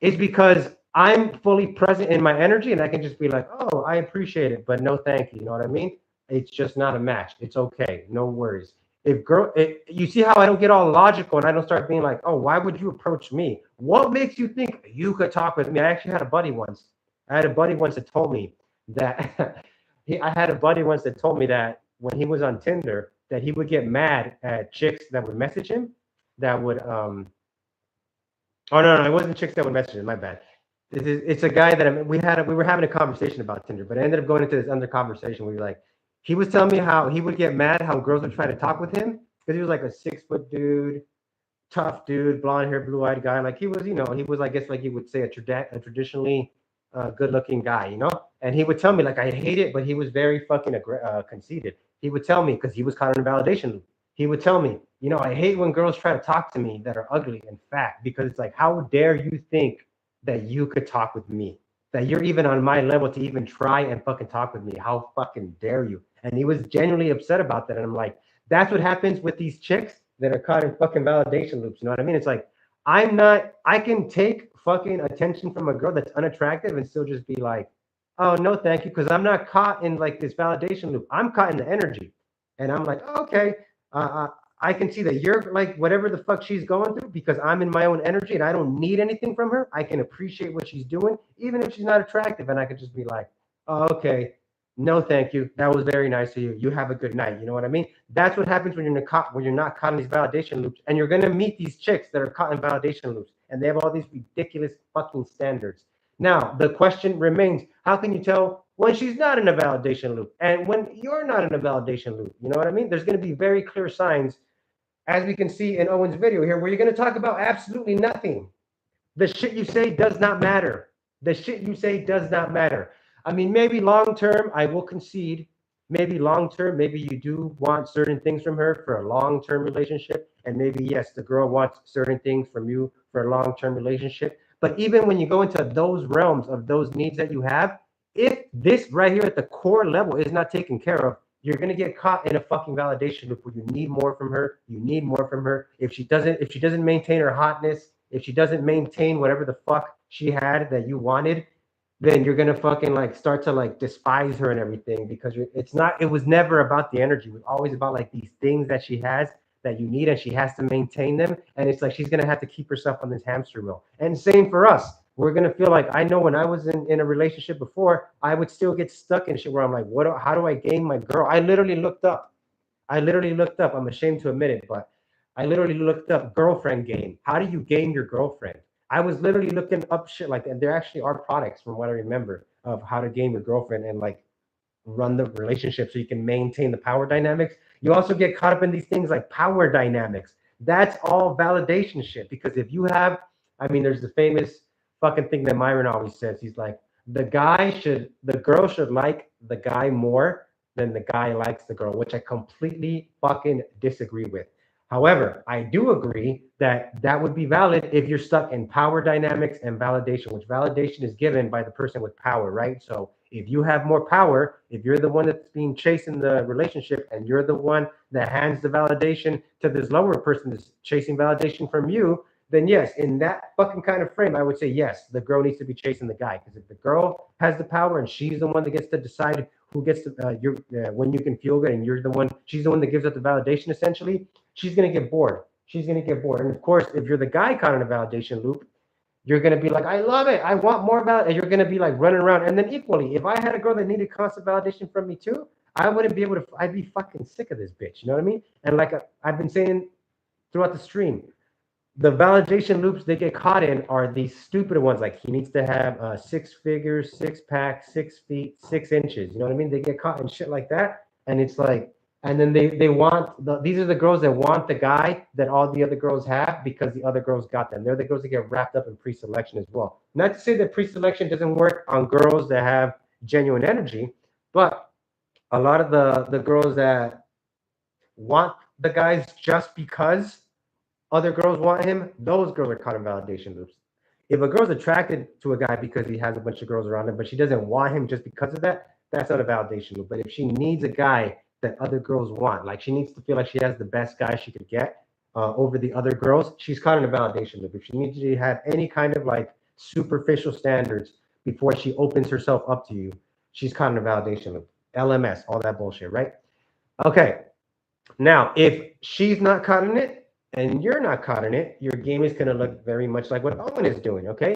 it's because I'm fully present in my energy and I can just be like, oh, I appreciate it, but no thank you. You know what I mean? It's just not a match. It's okay. No worries. You see how I don't get all logical and I don't start being like, oh, why would you approach me? What makes you think you could talk with me? I actually had a buddy once. That told me that when he was on Tinder, that he would get mad at chicks that would message him that would oh no, it wasn't chicks that would message him, my bad. It's a guy that we were having a conversation about Tinder, but I ended up going into this other conversation where he was telling me how he would get mad how girls would try to talk with him because he was like a 6-foot dude, tough dude, blonde hair, blue-eyed guy. Like he was, I guess like you would say a traditionally good-looking guy, And he would tell me like I hate it, but he was very fucking conceited. He would tell me because he was caught in a validation loop. He would tell me, I hate when girls try to talk to me that are ugly and fat because it's like, how dare you think that you could talk with me? That you're even on my level to even try and fucking talk with me. How fucking dare you? And he was genuinely upset about that. And I'm like, that's what happens with these chicks that are caught in fucking validation loops. You know what I mean? It's like, I can take fucking attention from a girl that's unattractive and still just be like, oh, no, thank you. Because I'm not caught in like this validation loop. I'm caught in the energy. And I'm like, oh, okay, I can see that you're like whatever the fuck she's going through because I'm in my own energy and I don't need anything from her. I can appreciate what she's doing, even if she's not attractive. And I could just be like, oh, okay, no, thank you. That was very nice of you. You have a good night. You know what I mean? That's what happens when you're not caught in these validation loops. And you're going to meet these chicks that are caught in validation loops and they have all these ridiculous fucking standards. Now, the question remains, how can you tell when she's not in a validation loop and when you're not in a validation loop? You know what I mean? There's going to be very clear signs, as we can see in Owen's video here, where you're going to talk about absolutely nothing. The shit you say does not matter. The shit you say does not matter. I mean, maybe long-term, I will concede. Maybe long-term, maybe you do want certain things from her for a long-term relationship. And maybe, yes, the girl wants certain things from you for a long-term relationship. But even when you go into those realms of those needs that you have, if this right here at the core level is not taken care of, you're going to get caught in a fucking validation loop where you need more from her. You need more from her. If she doesn't maintain her hotness, if she doesn't maintain whatever the fuck she had that you wanted, then you're gonna fucking like start to like despise her and everything because it's not. It was never about the energy. It was always about like these things that she has that you need, and she has to maintain them. And it's like she's gonna have to keep herself on this hamster wheel. And same for us. We're gonna feel like I know when I was in a relationship before, I would still get stuck in shit where I'm like, how do I gain my girl? I literally looked up. I'm ashamed to admit it, but I literally looked up girlfriend game. How do you game your girlfriend? I was literally looking up shit like that. There actually are products, from what I remember, of how to game your girlfriend and like run the relationship so you can maintain the power dynamics. You also get caught up in these things like power dynamics. That's all validation shit. Because if you have, I mean, there's the famous fucking thing that Myron always says. He's like, the girl should like the guy more than the guy likes the girl, which I completely fucking disagree with. However, I do agree that that would be valid if you're stuck in power dynamics and validation, which validation is given by the person with power, right? So if you have more power, if you're the one that's being chased in the relationship and you're the one that hands the validation to this lower person that's chasing validation from you, then yes, in that fucking kind of frame, I would say yes, the girl needs to be chasing the guy. Because if the girl has the power and she's the one that gets to decide who gets to when you can feel good, and you're the one, she's the one that gives up the validation. Essentially, she's gonna get bored. She's gonna get bored. And of course, if you're the guy caught in a validation loop, you're gonna be like, I love it. I want more validation. And you're gonna be like running around. And then equally, if I had a girl that needed constant validation from me too, I wouldn't be able to. I'd be fucking sick of this bitch. You know what I mean? And like I've been saying throughout the stream, the validation loops they get caught in are these stupid ones. Like he needs to have 6 figures, 6-pack, 6 feet, 6 inches. You know what I mean? They get caught in shit like that, and it's like, and then they want these are the girls that want the guy that all the other girls have because the other girls got them. They're the girls that get wrapped up in pre-selection as well. Not to say that pre-selection doesn't work on girls that have genuine energy, but a lot of the girls that want the guys just because other girls want him, those girls are caught in validation loops. If a girl's attracted to a guy because he has a bunch of girls around him, but she doesn't want him just because of that, that's not a validation loop. But if she needs a guy that other girls want, like she needs to feel like she has the best guy she could get over the other girls, she's caught in a validation loop. If she needs to have any kind of like superficial standards before she opens herself up to you, she's caught in a validation loop. LMS, all that bullshit, right? Okay. Now, if she's not caught in it, and you're not caught in it, your game is going to look very much like what Owen is doing, okay?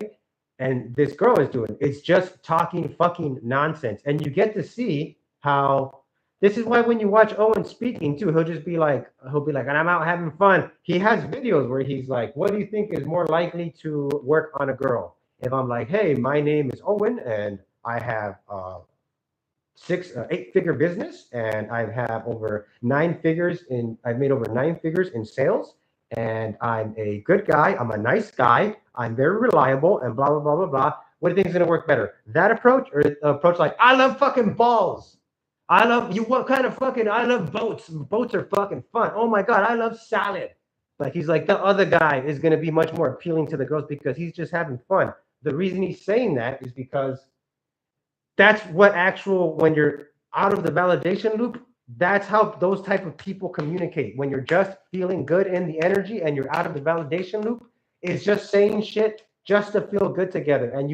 And this girl is doing. It's just talking fucking nonsense. And you get to see how, this is why when you watch Owen speaking too, he'll be like, and I'm out having fun. He has videos where he's like, what do you think is more likely to work on a girl? If I'm like, hey, my name is Owen, and I have 8-figure business, and I have over 9 figures I've made over 9 figures in sales, and I'm a good guy, I'm a nice guy, I'm very reliable, and blah, blah, blah, blah, blah. What do you think is going to work better? That approach, or approach like, I love fucking balls. I love you. What kind of fucking, I love boats. Boats are fucking fun. Oh my God, I love salad. Like he's like, the other guy is going to be much more appealing to the girls because he's just having fun. The reason he's saying that is because that's what when you're out of the validation loop, that's how those type of people communicate. When you're just feeling good in the energy and you're out of the validation loop, it's just saying shit just to feel good together. And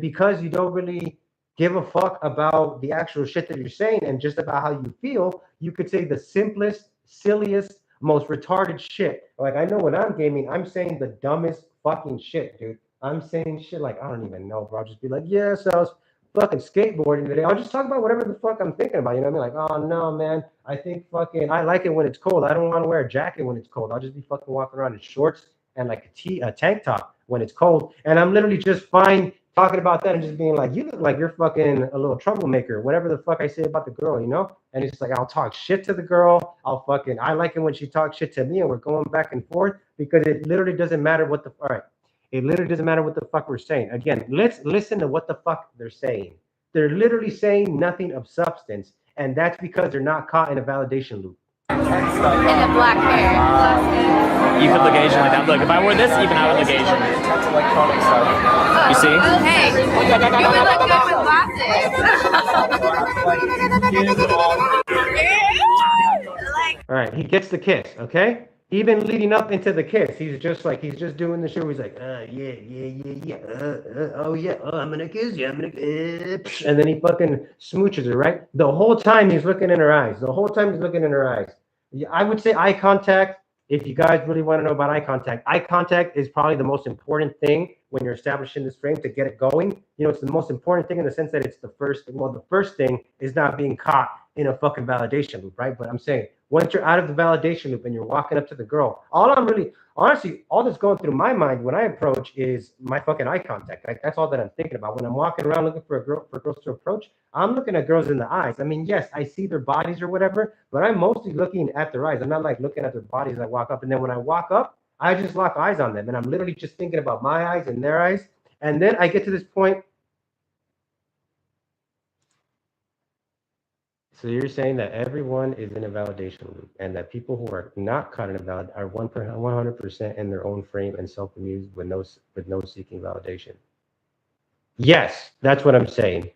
because you don't really give a fuck about the actual shit that you're saying and just about how you feel, you could say the simplest, silliest, most retarded shit. Like I know when I'm gaming, I'm saying the dumbest fucking shit, dude. I'm saying shit like, I don't even know, bro. I'll just be like, yes, I was fucking skateboarding today. I'll just talk about whatever the fuck I'm thinking about. You know what I mean? Like, oh no, man, I think fucking I like it when it's cold. I don't want to wear a jacket when it's cold. I'll just be fucking walking around in shorts and like a tank top when it's cold. And I'm literally just fine talking about that and just being like, you look like you're fucking a little troublemaker, whatever the fuck I say about the girl, you know? And it's like, I'll talk shit to the girl. I like it when she talks shit to me and we're going back and forth because it literally doesn't matter what all right. It literally doesn't matter what the fuck we're saying. Again, let's listen to what the fuck they're saying. They're literally saying nothing of substance, and that's because they're not caught in a validation loop. And the black hair. You could look Asian like that. Look, if I wore this, even I would look Asian. You see? Hey, you would look good with glasses. All right, he gets the kiss, okay? even leading up into the kiss, he's just doing the show. He's like, oh yeah, I'm gonna kiss you, I'm gonna, and then he fucking smooches her, right? The whole time he's looking in her eyes. The whole time he's looking in her eyes. Yeah, I would say eye contact. If you guys really want to know about eye contact is probably the most important thing when you're establishing this frame to get it going. You know, it's the most important thing in the sense that it's the first. Well, the first thing is not being caught in a fucking validation loop, right? But I'm saying once you're out of the validation loop and you're walking up to the girl, all I'm really, honestly, all that's going through my mind when I approach is my fucking eye contact. Like that's all that I'm thinking about when I'm walking around looking for a girl, for girls to approach. I'm looking at girls in the eyes. I mean, yes, I see their bodies or whatever, but I'm mostly looking at their eyes. I'm not like looking at their bodies as I walk up. And then when I walk up, I just lock eyes on them, and I'm literally just thinking about my eyes and their eyes. And then I get to this point. So you're saying that everyone is in a validation loop, and that people who are not caught in a valid are 100% in their own frame and self-amused with no seeking validation. Yes, that's what I'm saying.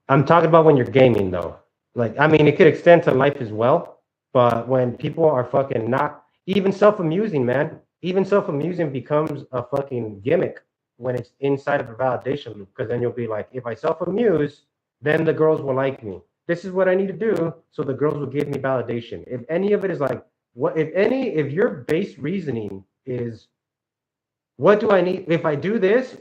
I'm talking about when you're gaming though. Like, I mean, it could extend to life as well, but when people are fucking not even self-amusing, man, even self-amusing becomes a fucking gimmick when it's inside of a validation loop. Because then you'll be like, if I self-amuse, then the girls will like me. This is what I need to do, so the girls will give me validation. If any of it is like, if your base reasoning is, what do I need? If I do this,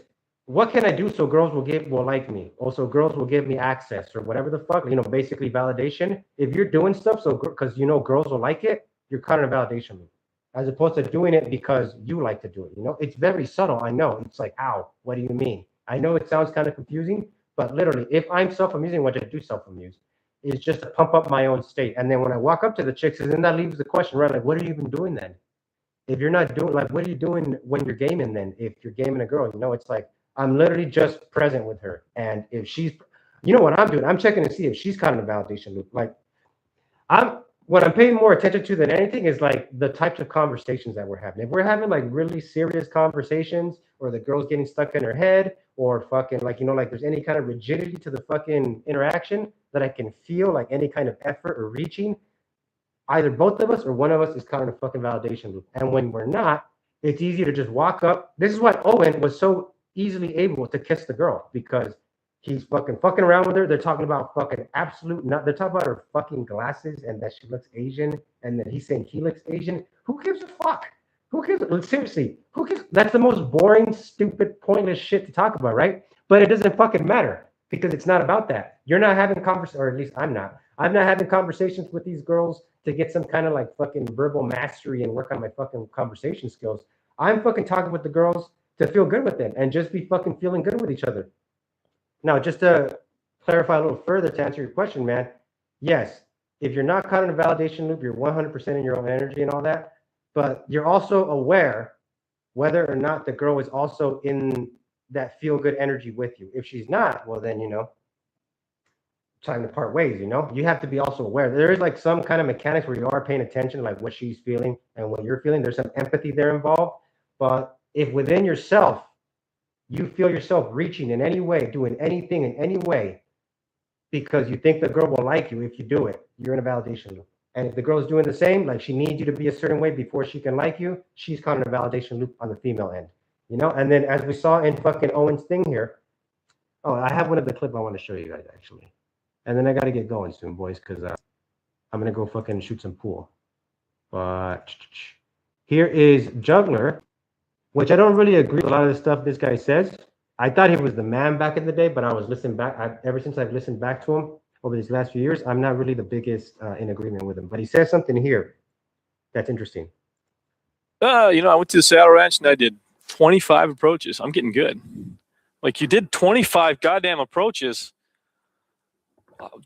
what can I do so girls will like me? Also, girls will give me access or whatever the fuck, basically validation. If you're doing stuff so because girls will like it, you're caught in a validation loop. As opposed to doing it because you like to do it. It's very subtle. I know. It's like, ow, what do you mean? I know it sounds kind of confusing, but literally, if I'm self-amusing, which I do self-amuse, it's just to pump up my own state. And then when I walk up to the chicks, and then that leaves the question, right? Like, what are you even doing then? If you're not doing, like, what are you doing when you're gaming then? If you're gaming a girl, it's like, I'm literally just present with her. And if she's, what I'm doing, I'm checking to see if she's caught in a validation loop. Like, what I'm paying more attention to than anything is like the types of conversations that we're having. If we're having like really serious conversations, or the girl's getting stuck in her head, or fucking like, like there's any kind of rigidity to the fucking interaction that I can feel like any kind of effort or reaching, either both of us or one of us is caught in a fucking validation loop. And when we're not, it's easy to just walk up. This is why Owen was so easily able to kiss the girl, because he's fucking around with her. They're talking about fucking absolute not. They're talking about her fucking glasses and that she looks Asian, and then he's saying he looks Asian. Who gives a fuck? Who gives? Seriously, who gives? That's the most boring, stupid, pointless shit to talk about, right? But it doesn't fucking matter because it's not about that. You're not having conversations, or at least I'm not. I'm not having conversations with these girls to get some kind of like fucking verbal mastery and work on my fucking conversation skills. I'm fucking talking with the girls to feel good with them and just be fucking feeling good with each other. Now, just to clarify a little further to answer your question, man, yes, if you're not caught in a validation loop, you're 100% in your own energy and all that, but you're also aware whether or not the girl is also in that feel good energy with you. If she's not, well, then, time to part ways. You have to be also aware there is like some kind of mechanics where you are paying attention to like what she's feeling and what you're feeling. There's some empathy there involved. But if within yourself you feel yourself reaching in any way, doing anything in any way because you think the girl will like you, if you do it, you're in a validation loop. And if the girl's doing the same, like she needs you to be a certain way before she can like you, she's caught in a validation loop on the female end. And then as we saw in fucking Owen's thing here, oh, I have one of the clip I want to show you guys actually. And then I got to get going soon, boys, because I'm going to go fucking shoot some pool. But here is Juggler, which I don't really agree with a lot of the stuff this guy says. I thought he was the man back in the day, but I was listening back. Ever since I've listened back to him over these last few years, I'm not really the biggest in agreement with him. But he says something here that's interesting. I went to the saddle ranch and I did 25 approaches. I'm getting good. Like, you did 25 goddamn approaches. Oh,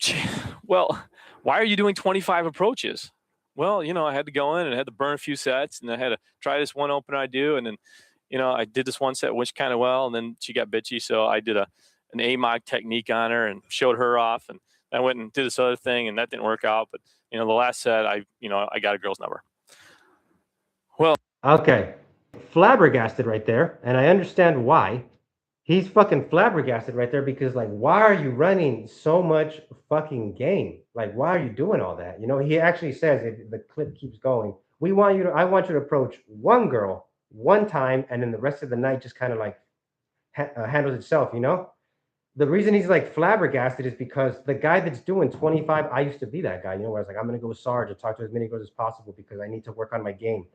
well, why are you doing 25 approaches? Well, I had to go in and I had to burn a few sets, and I had to try this one opener I do, and then, I did this one set which kind of well, and then she got bitchy, so I did an AMOG technique on her and showed her off, and I went and did this other thing, and that didn't work out. But the last set, I got a girl's number. Well, okay, flabbergasted right there, and I understand why. He's fucking flabbergasted right there because, like, why are you running so much fucking game? Like, why are you doing all that? He actually says, if the clip keeps going, I want you to approach one girl one time, and then the rest of the night just kind of like handles itself, you know? The reason he's like flabbergasted is because the guy that's doing 25, I used to be that guy, you know, where I was like, I'm gonna go with Sarge and talk to as many girls as possible because I need to work on my game.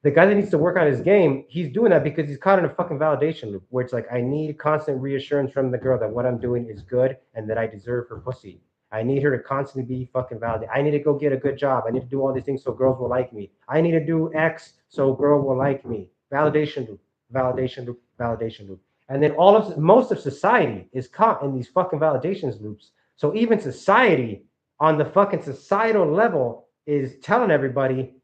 The guy that needs to work on his game, he's doing that because he's caught in a fucking validation loop where it's like, I need constant reassurance from the girl that what I'm doing is good and that I deserve her pussy. I need her to constantly be fucking validated. I need to go get a good job. I need to do all these things so girls will like me. I need to do X so girl will like me. Validation loop, validation loop, validation loop. And then most of society is caught in these fucking validations loops. So even society on the fucking societal level is telling everybody,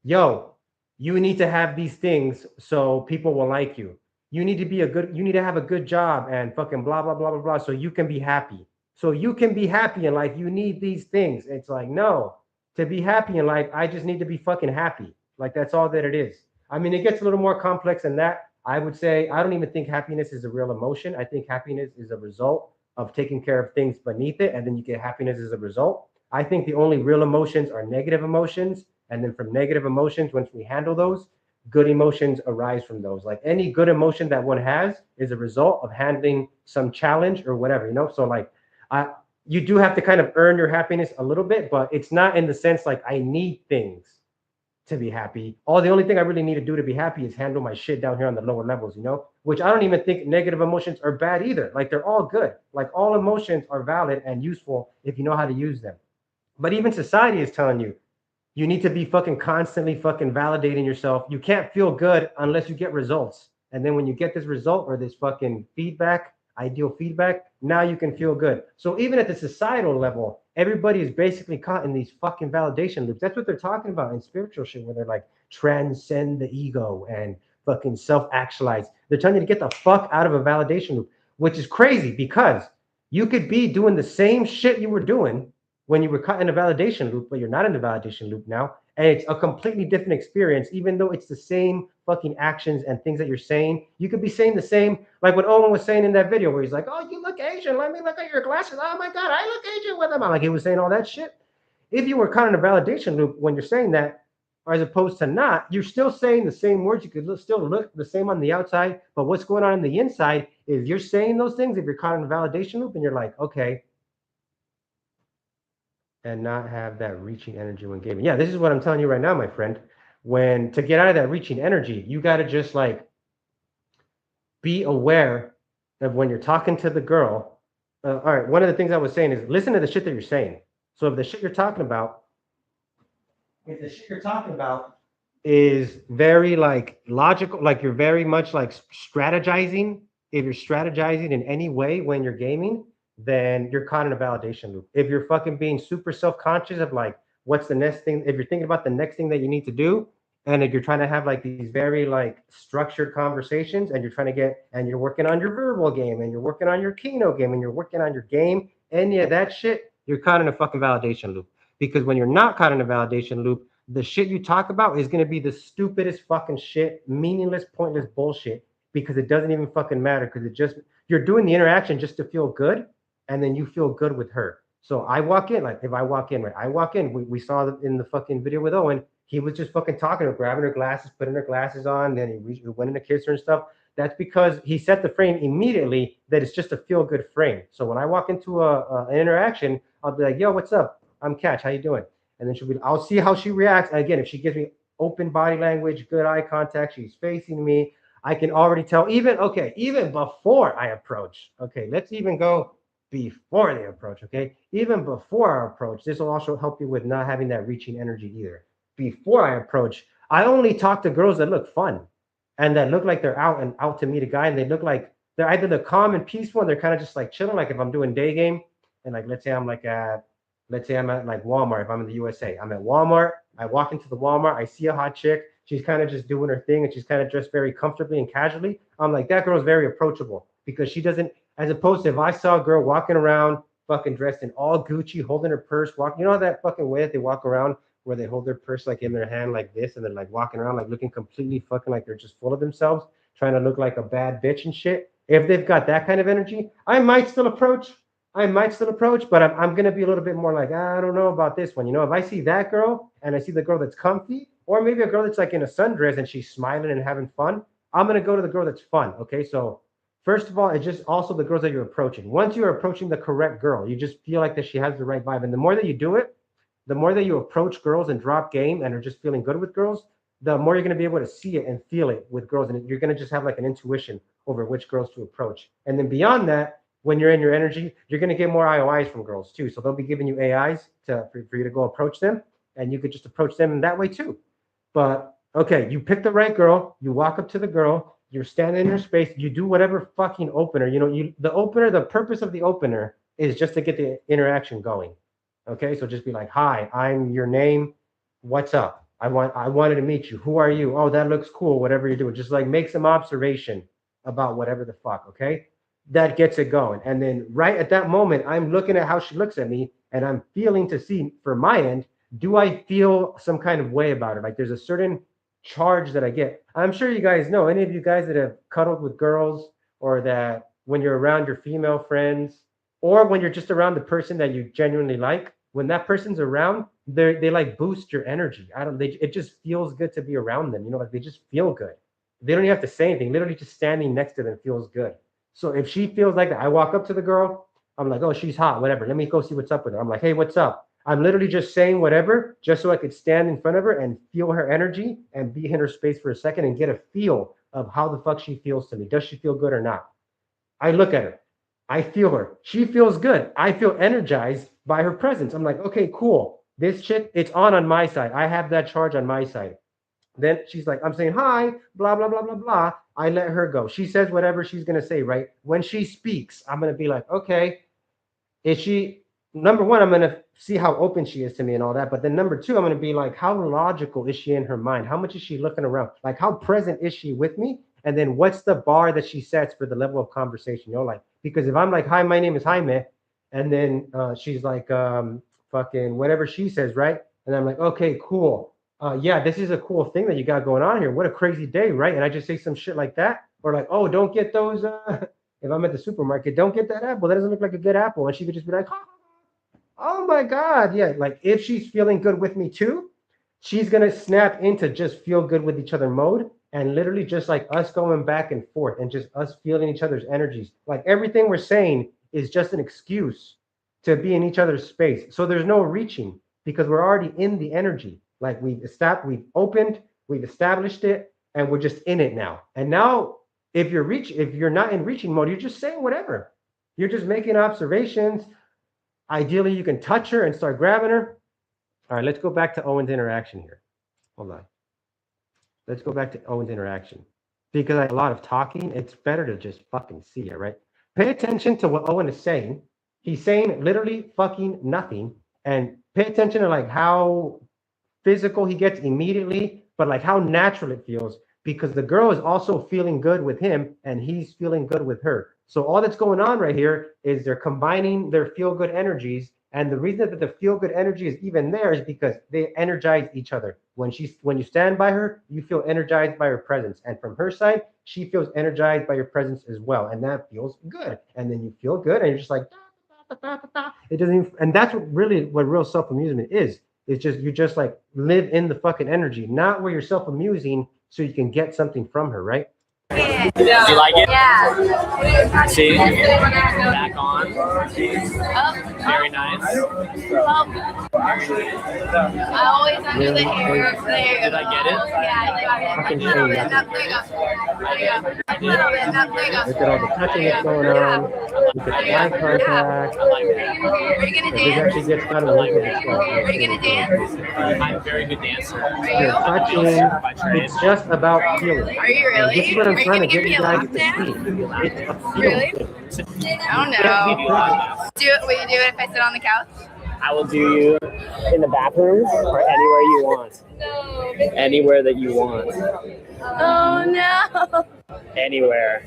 yo, you need to have these things so people will like you. You need to have a good job and fucking blah, blah, blah, blah, blah. So you can be happy. So you can be happy in life. You need these things. It's like, no, to be happy in life, I just need to be fucking happy. Like that's all that it is. I mean, it gets a little more complex than that. I would say I don't even think happiness is a real emotion. I think happiness is a result of taking care of things beneath it, and then you get happiness as a result. I think the only real emotions are negative emotions, and then from negative emotions, once we handle those, good emotions arise from those. Like any good emotion that one has is a result of handling some challenge or whatever, you know? So like I you do have to kind of earn your happiness a little bit, but it's not in the sense like I need things to be happy. The only thing I really need to do to be happy is handle my shit down here on the lower levels, you know, which I don't even think negative emotions are bad either. Like they're all good. Like all emotions are valid and useful if you know how to use them. But even society is telling you, you need to be fucking constantly fucking validating yourself. You can't feel good unless you get results. And then when you get this result or this fucking feedback, ideal feedback, now you can feel good. So even at the societal level, everybody is basically caught in these fucking validation loops. That's what they're talking about in spiritual shit, where they're like transcend the ego and fucking self-actualize. They're telling you to get the fuck out of a validation loop, which is crazy because you could be doing the same shit you were doing when you were caught in a validation loop, but you're not in the validation loop now. And it's a completely different experience, even though it's the same fucking actions and things that you're saying. You could be saying the same, like what Owen was saying in that video where he's like, oh, you look Asian. Let me look at your glasses. Oh my God, I look Asian with them. I'm like, he was saying all that shit. If you were caught in a validation loop when you're saying that, or as opposed to not, you're still saying the same words. You could still look the same on the outside, but what's going on the inside is you're saying those things if you're caught in a validation loop and you're like, okay, and not have that reaching energy when gaming. Yeah, this is what I'm telling you right now, my friend. When to get out of that reaching energy, you got to just like be aware of when you're talking to the girl. All right, one of the things I was saying is listen to the shit that you're saying. So if the shit you're talking about, is very like logical, like you're very much like strategizing. If you're strategizing in any way when you're gaming, then you're caught in a validation loop. If you're fucking being super self-conscious of like what's the next thing, if you're thinking about the next thing that you need to do, and if you're trying to have like these very like structured conversations and you're trying to get and you're working on your verbal game and you're working on your keynote game and you're working on your game, any of that shit, you're caught in a fucking validation loop. Because when you're not caught in a validation loop, the shit you talk about is going to be the stupidest fucking shit, meaningless, pointless bullshit, because it doesn't even fucking matter, because you're doing the interaction just to feel good, and then you feel good with her. So I walk in, like if I walk in, right, we saw in the fucking video with Owen, he was just fucking talking to her, grabbing her glasses, putting her glasses on, then he went in to kiss her and stuff. That's because he set the frame immediately that it's just a feel good frame. So when I walk into an interaction, I'll be like, yo, what's up? I'm Catch, how you doing? And then I'll see how she reacts. And again, if she gives me open body language, good eye contact, she's facing me, I can already tell, even before I approach. Okay, let's even go before the approach, okay? Even before our approach, this will also help you with not having that reaching energy either. Before I approach, I only talk to girls that look fun and that look like they're out to meet a guy, and they look like they're either the calm and peaceful and they're kind of just like chilling. Like if I'm doing day game and like let's say I'm at like Walmart. If I'm in the USA, I'm at Walmart. I walk into the Walmart. I see a hot chick. She's kind of just doing her thing and she's kind of dressed very comfortably and casually. I'm like, that girl's very approachable because she doesn't, as opposed to if I saw a girl walking around fucking dressed in all Gucci, holding her purse, you know that fucking way that they walk around where they hold their purse like in their hand like this and they're like walking around like looking completely fucking like they're just full of themselves, trying to look like a bad bitch and shit. If they've got that kind of energy, I might still approach, but I'm going to be a little bit more like, I don't know about this one. You know, if I see that girl and I see the girl that's comfy or maybe a girl that's like in a sundress and she's smiling and having fun. I'm gonna go to the girl that's fun. Okay, so first of all, it's just also the girls that you're approaching. Once you're approaching the correct girl, you just feel like that she has the right vibe, and the more that you do it, the more that you approach girls and drop game and are just feeling good with girls, the more you're going to be able to see it and feel it with girls. And you're going to just have like an intuition over which girls to approach. And then beyond that, when you're in your energy, you're going to get more IOIs from girls too. So they'll be giving you AIs for you to go approach them. And you could just approach them in that way too. But okay, you pick the right girl, you walk up to the girl, you're standing in her space, you do whatever fucking opener. The purpose of the opener is just to get the interaction going. Okay, so just be like, hi, I'm your name. What's up? I wanted to meet you. Who are you? Oh, that looks cool. Whatever you're doing, just like make some observation about whatever the fuck. Okay, that gets it going. And then right at that moment, I'm looking at how she looks at me, and I'm feeling to see for my end, do I feel some kind of way about it? Like there's a certain charge that I get. I'm sure you guys know, any of you guys that have cuddled with girls, or that when you're around your female friends, or when you're just around the person that you genuinely like, when that person's around, they like boost your energy. It just feels good to be around them. Like they just feel good. They don't even have to say anything. Literally just standing next to them feels good. So if she feels like that, I walk up to the girl, I'm like, oh, she's hot, whatever. Let me go see what's up with her. I'm like, hey, what's up? I'm literally just saying whatever, just so I could stand in front of her and feel her energy and be in her space for a second and get a feel of how the fuck she feels to me. Does she feel good or not? I look at her. I feel her. She feels good. I feel energized by her presence. I'm like, okay, cool. This chick, it's on my side. I have that charge on my side. Then she's like, I'm saying hi, blah, blah, blah, blah, blah. I let her go. She says whatever she's going to say, right? When she speaks, I'm going to be like, okay, is she, number one, I'm going to see how open she is to me and all that. But then number two, I'm going to be like, how logical is she in her mind? How much is she looking around? Like, how present is she with me? And then what's the bar that she sets for the level of conversation? Like, because if I'm like, hi, my name is Jaime, and then she's like, fucking whatever she says, right? And I'm like, okay, cool. Yeah, this is a cool thing that you got going on here. What a crazy day, right? And I just say some shit like that. Or like, oh, don't get those, if I'm at the supermarket, don't get that apple. That doesn't look like a good apple. And she could just be like, oh my God. Yeah, like if she's feeling good with me too, she's going to snap into just feel good with each other mode. And literally just like us going back and forth and just us feeling each other's energies. Like everything we're saying is just an excuse to be in each other's space. So there's no reaching because we're already in the energy. Like we've opened, we've established it, and we're just in it now. And now if you're not in reaching mode, you're just saying whatever. You're just making observations. Ideally, you can touch her and start grabbing her. All right, let's go back to Owen's interaction here. Hold on. Let's go back to Owen's interaction. Because a lot of talking, it's better to just fucking see it, right? Pay attention to what Owen is saying. He's saying literally fucking nothing. And pay attention to like how physical he gets immediately, but like how natural it feels, because the girl is also feeling good with him and he's feeling good with her. So all that's going on right here is they're combining their feel-good energies. And the reason that the feel-good energy is even there is because they energize each other. When you stand by her, you feel energized by her presence. And from her side, she feels energized by your presence as well. And that feels good. And then you feel good and you're just like, it doesn't even, and that's what real self-amusement is. It's just, you just like live in the fucking energy, not where you're self-amusing so you can get something from her, right? Yeah. Do you like it? Yeah. See? Back on. Oh. Very nice. Oh. I always under the hair. There. Did I get it? Yeah, I got it. A little bit. There you go. There you go. A little bit. There you go. Look at all the touching that's going on. Look at the eye contact. I like it. Are you gonna This dance? actually gets kind of look at this stuff. Are you gonna dance? I'm a very good dancer. Are You're you? touching. It's just about feeling. Are you really? This is what I'm Are you trying to gonna give get me you a guys lap to dance? see. It's a feel Really? thing. I don't know. Will you do it if I sit on the couch? I will do you in the bathrooms or anywhere you want. No. Anywhere that you want. Oh no. Anywhere.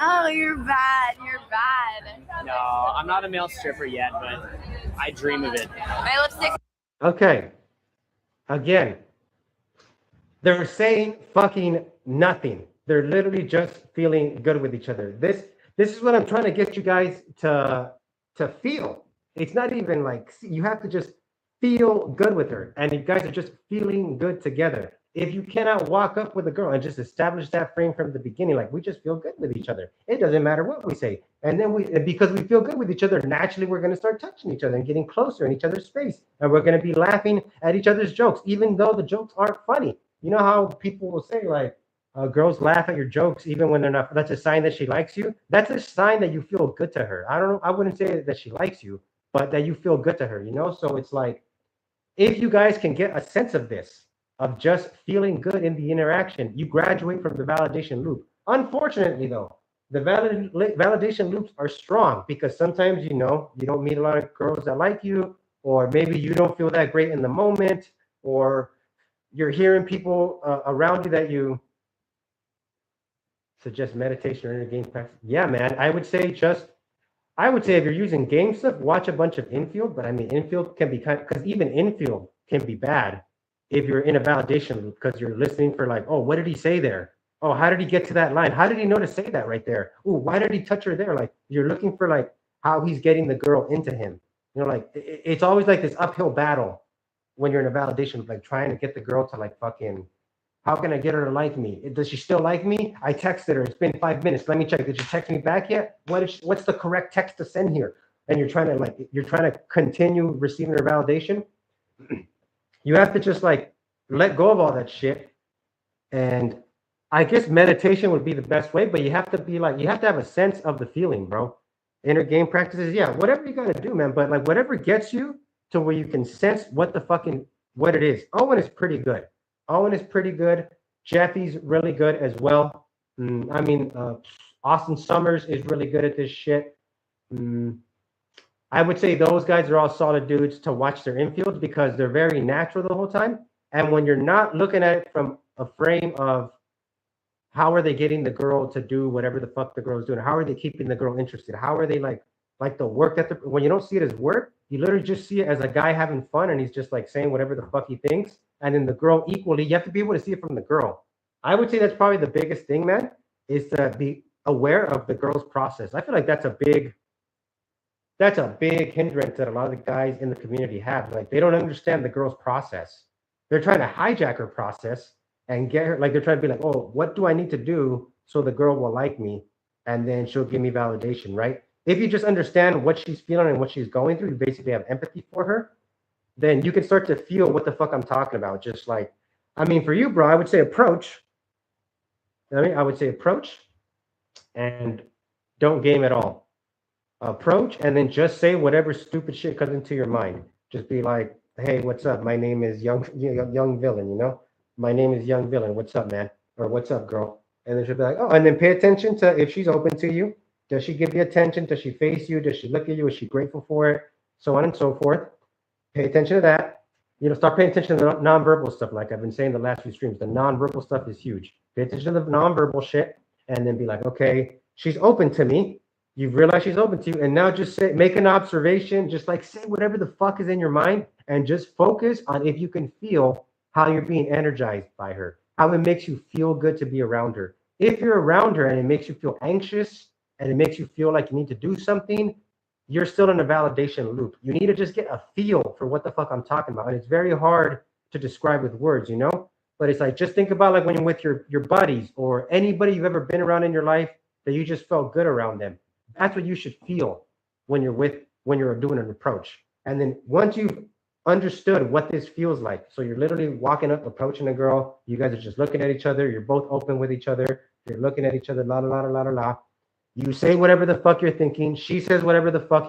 Oh, you're bad. You're bad. No, I'm not a male stripper yet, but I dream of it. My lipstick. Okay. Again, they're saying fucking nothing. They're literally just feeling good with each other. This is what I'm trying to get you guys to feel. It's not even like, you have to just feel good with her, and you guys are just feeling good together. If you cannot walk up with a girl and just establish that frame from the beginning, like we just feel good with each other, it doesn't matter what we say. And then because we feel good with each other, naturally we're going to start touching each other and getting closer in each other's space. And we're going to be laughing at each other's jokes, even though the jokes aren't funny. You know how people will say, like, girls laugh at your jokes even when they're not. That's a sign that she likes you. That's a sign that you feel good to her. I don't know. I wouldn't say that she likes you, but that you feel good to her, you know? So it's like, if you guys can get a sense of this, of just feeling good in the interaction, you graduate from the validation loop. Unfortunately, though, the validation loops are strong because sometimes, you know, you don't meet a lot of girls that like you, or maybe you don't feel that great in the moment, or you're hearing people around you that you suggest meditation or inner game practice. Yeah, man, I would say if you're using game stuff, watch a bunch of infield. But I mean, infield can be because even infield can be bad if you're in a validation loop because you're listening for like, oh, what did he say there? Oh, how did he get to that line? How did he know to say that right there? Oh, why did he touch her there? Like you're looking for like how he's getting the girl into him. You know, like it's always like this uphill battle when you're in a validation loop, like trying to get the girl to like fucking. How can I get her to like me? Does she still like me? I texted her. It's been 5 minutes. Let me check. Did she text me back yet? What's the correct text to send here? And you're trying to continue receiving her validation. You have to just like let go of all that shit. And I guess meditation would be the best way, but you have to have a sense of the feeling, bro. Inner game practices, yeah, whatever you gotta do, man. But like whatever gets you to where you can sense what it is. Owen is pretty good. Owen is pretty good. Jeffy's really good as well. Austin Summers is really good at this shit. I would say those guys are all solid dudes to watch their infields because they're very natural the whole time. And when you're not looking at it from a frame of how are they getting the girl to do whatever the fuck the girl's doing, how are they keeping the girl interested? How are they like the work that when you don't see it as work, you literally just see it as a guy having fun and he's just like saying whatever the fuck he thinks. And then the girl equally, you have to be able to see it from the girl. I would say that's probably the biggest thing, man, is to be aware of the girl's process. I feel like that's a big hindrance that a lot of the guys in the community have. Like they don't understand the girl's process. They're trying to hijack her process and get her, like they're trying to be like, oh, what do I need to do so the girl will like me? And then she'll give me validation, right? If you just understand what she's feeling and what she's going through, you basically have empathy for her, then you can start to feel what the fuck I'm talking about. Just like, I mean, for you, bro, I would say approach. I would say approach and don't game at all. Approach and then just say whatever stupid shit comes into your mind. Just be like, hey, what's up? My name is Young Villain, you know? My name is Young Villain. What's up, man? Or what's up, girl? And then she'll be like, oh, and then pay attention to if she's open to you. Does she give you attention? Does she face you? Does she look at you? Is she grateful for it? So on and so forth. Pay attention to that. You know, start paying attention to the nonverbal stuff. Like I've been saying the last few streams, the nonverbal stuff is huge. Pay attention to the nonverbal shit and then be like, okay, she's open to me. You've realized she's open to you. And now just make an observation. Just like say whatever the fuck is in your mind and just focus on if you can feel how you're being energized by her, how it makes you feel good to be around her. If you're around her and it makes you feel anxious and it makes you feel like you need to do something, you're still in a validation loop. You need to just get a feel for what the fuck I'm talking about. And it's very hard to describe with words, you know? But it's like, just think about like when you're with your buddies or anybody you've ever been around in your life that you just felt good around them. That's what you should feel when you're doing an approach. And then once you've understood what this feels like, so you're literally walking up, approaching a girl, you guys are just looking at each other, you're both open with each other, you're looking at each other, la la la la la la. You say whatever the fuck you're thinking. She says whatever the fuck